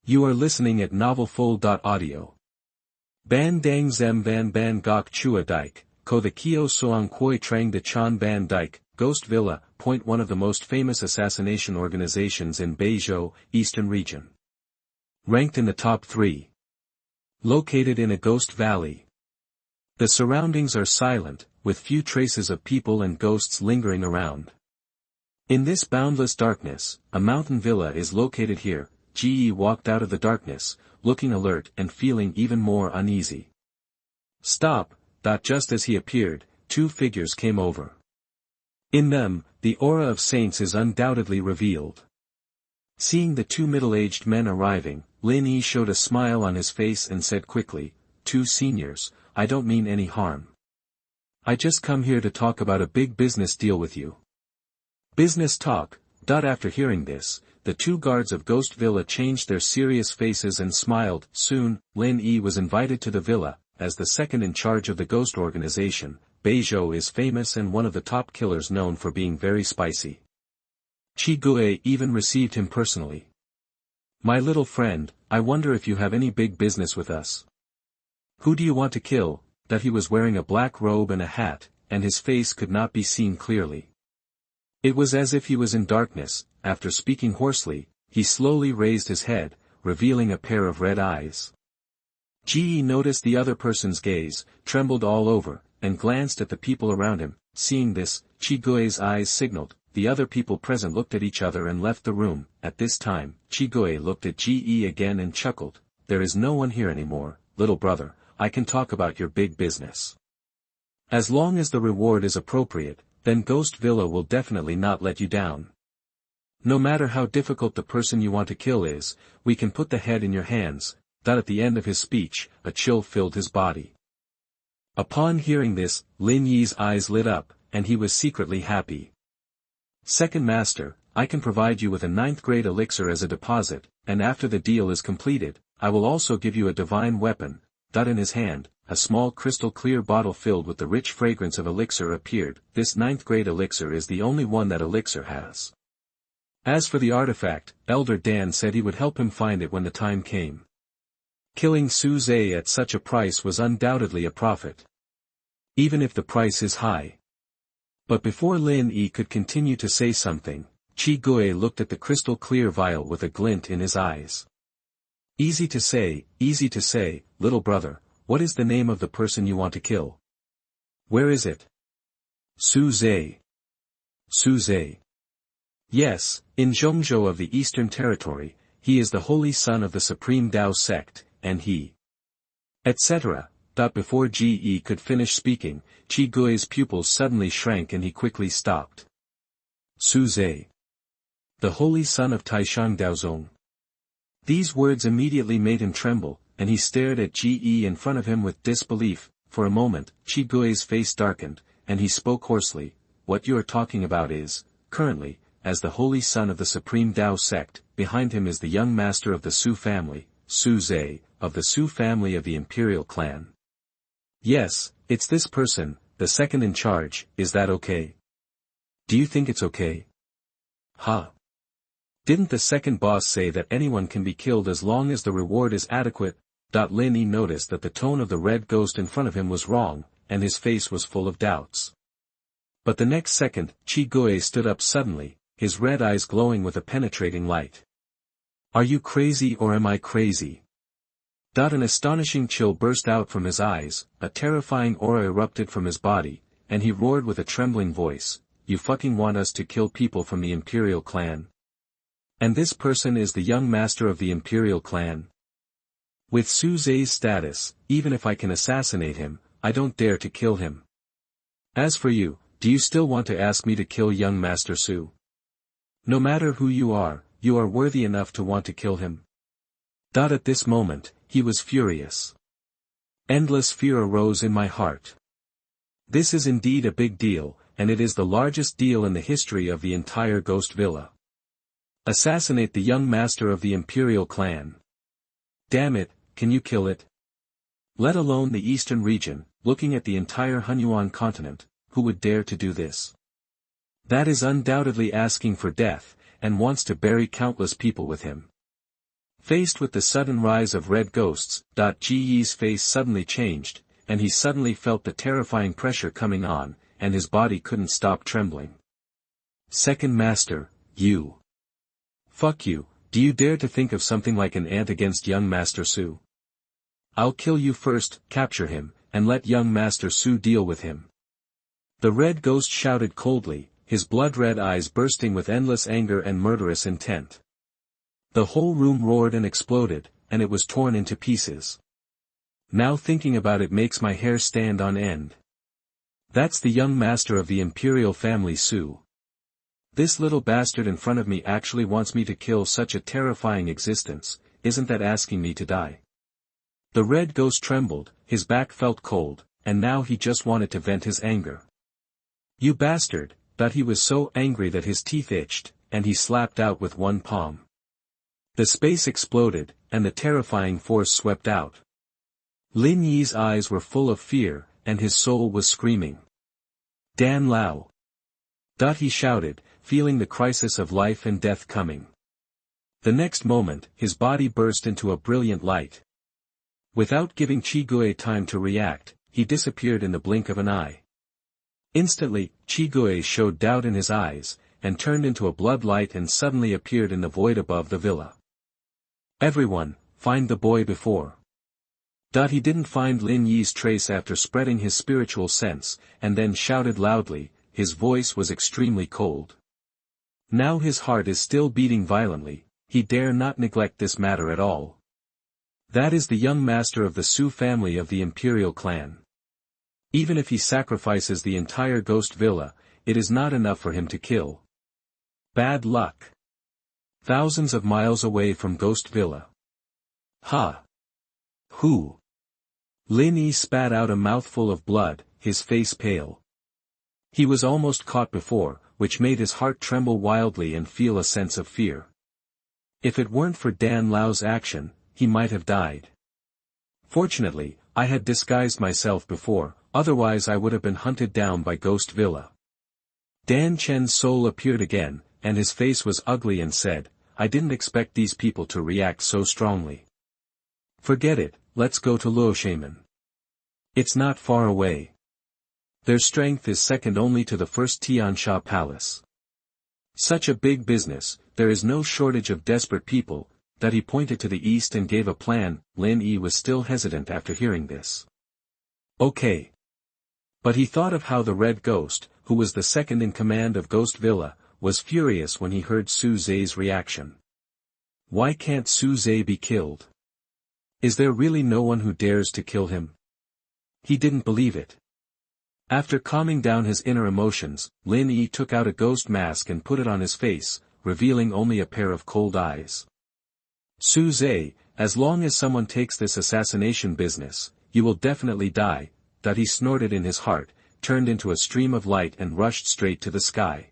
You are listening at novelfull.audio. Ban dang zem van ban gok chua dike, ko the kio soang koi trang de chan ban dike, Ghost Villa, one of the most famous assassination organizations in Beizhou, Eastern region. Ranked in the top 3. Located in a ghost valley. The surroundings are silent, with few traces of people and ghosts lingering around. In this boundless darkness, a mountain villa is located here. Ji walked out of the darkness, looking alert and feeling even more uneasy. Stop! Just as he appeared, 2 figures came over. In them, the aura of saints is undoubtedly revealed. Seeing the 2 middle-aged men arriving, Lin Yi showed a smile on his face and said quickly, 2 seniors, I don't mean any harm. I just come here to talk about a big business deal with you. Business talk. After hearing this, the 2 guards of Ghost Villa changed their serious faces and smiled. Soon, Lin Yi was invited to the villa, as the second in charge of the ghost organization. Beizhou is famous and one of the top killers known for being very spicy. Qi Gui even received him personally. My little friend, I wonder if you have any big business with us. Who do you want to kill? He was wearing a black robe and a hat, and his face could not be seen clearly. It was as if he was in darkness. After speaking hoarsely, he slowly raised his head, revealing a pair of red eyes. Ji noticed the other person's gaze, trembled all over, and glanced at the people around him. Seeing this, Qi Gui's eyes signaled. The other people present looked at each other and left the room. At this time, Qi Gui looked at Ji again and chuckled. There is no one here anymore, little brother, I can talk about your big business. As long as the reward is appropriate, then Ghost Villa will definitely not let you down. No matter how difficult the person you want to kill is, we can put the head in your hands. At the end of his speech, a chill filled his body. Upon hearing this, Lin Yi's eyes lit up, and he was secretly happy. Second Master, I can provide you with a 9th grade elixir as a deposit, and after the deal is completed, I will also give you a divine weapon. In his hand, a small crystal clear bottle filled with the rich fragrance of elixir appeared. This 9th grade elixir is the only one that elixir has. As for the artifact, Elder Dan said he would help him find it when the time came. Killing Suze at such a price was undoubtedly a profit. Even if the price is high. But before Lin Yi could continue to say something, Qi Gui looked at the crystal clear vial with a glint in his eyes. Easy to say, little brother, what is the name of the person you want to kill? Where is it? Suze. Suze. Yes, in Zhongzhou of the Eastern Territory, he is the holy son of the Supreme Tao sect, and he. Etc. Before Ji could finish speaking, Qi Gui's pupils suddenly shrank and he quickly stopped. Su Zhe. The holy son of Taishang Daozong. These words immediately made him tremble, and he stared at Ji in front of him with disbelief. For a moment, Qi Gui's face darkened, and he spoke hoarsely, "What you are talking about is, currently, as the holy son of the supreme Dao sect, behind him is the young master of the Su family, Su Zhe, of the Su family of the imperial clan." "Yes, it's this person, the second in charge, is that okay? Do you think it's okay?" "Huh? Didn't the second boss say that anyone can be killed as long as the reward is adequate?" Lin Yi noticed that the tone of the red ghost in front of him was wrong, and his face was full of doubts. But the next second, Qi Gui stood up suddenly, his red eyes glowing with a penetrating light. "Are you crazy or am I crazy?" An astonishing chill burst out from his eyes, a terrifying aura erupted from his body, and he roared with a trembling voice, "You fucking want us to kill people from the imperial clan? And this person is the young master of the imperial clan? With Su Zhe's status, even if I can assassinate him, I don't dare to kill him. As for you, do you still want to ask me to kill young Master Su? No matter who you are worthy enough to want to kill him." At this moment, he was furious. Endless fear arose in my heart. This is indeed a big deal, and it is the largest deal in the history of the entire Ghost Villa. Assassinate the young master of the imperial clan. Damn it, can you kill it? Let alone the eastern region, looking at the entire Hunyuan continent, who would dare to do this? That is undoubtedly asking for death, and wants to bury countless people with him. Faced with the sudden rise of red ghosts, Ji Yi's face suddenly changed, and he suddenly felt the terrifying pressure coming on, and his body couldn't stop trembling. "Second Master, you. Fuck you, do you dare to think of something like an ant against young Master Su? I'll kill you first, capture him, and let young Master Su deal with him." The red ghost shouted coldly, his blood-red eyes bursting with endless anger and murderous intent. The whole room roared and exploded, and it was torn into pieces. Now thinking about it makes my hair stand on end. That's the young master of the imperial family Su. This little bastard in front of me actually wants me to kill such a terrifying existence, isn't that asking me to die? The red ghost trembled, his back felt cold, and now he just wanted to vent his anger. "You bastard," he was so angry that his teeth itched, and he slapped out with one palm. The space exploded, and the terrifying force swept out. Lin Yi's eyes were full of fear, and his soul was screaming. "Dan Lao!" He shouted, feeling the crisis of life and death coming. The next moment, his body burst into a brilliant light. Without giving Qi Gui time to react, he disappeared in the blink of an eye. Instantly, Qi Gui showed doubt in his eyes, and turned into a blood light and suddenly appeared in the void above the villa. "Everyone, find the boy before." He didn't find Lin Yi's trace after spreading his spiritual sense, and then shouted loudly, his voice was extremely cold. Now his heart is still beating violently, he dare not neglect this matter at all. That is the young master of the Su family of the imperial clan. Even if he sacrifices the entire Ghost Villa, it is not enough for him to kill. Bad luck. Thousands of miles away from Ghost Villa. Ha! Who? Lin Yi spat out a mouthful of blood, his face pale. He was almost caught before, which made his heart tremble wildly and feel a sense of fear. If it weren't for Dan Lao's action, he might have died. Fortunately, I had disguised myself before, otherwise I would have been hunted down by Ghost Villa. Dan Chen's soul appeared again, and his face was ugly and said, "I didn't expect these people to react so strongly. Forget it, let's go to Luo Shaman. It's not far away. Their strength is second only to the first Tiansha Palace. Such a big business, there is no shortage of desperate people." He pointed to the east and gave a plan. Lin Yi was still hesitant after hearing this. Okay. But he thought of how the Red Ghost, who was the second in command of Ghost Villa, was furious when he heard Su Zhe's reaction. Why can't Su Zhe be killed? Is there really no one who dares to kill him? He didn't believe it. After calming down his inner emotions, Lin Yi took out a ghost mask and put it on his face, revealing only a pair of cold eyes. Su Zhe, as long as someone takes this assassination business, you will definitely die, that he snorted in his heart, turned into a stream of light and rushed straight to the sky.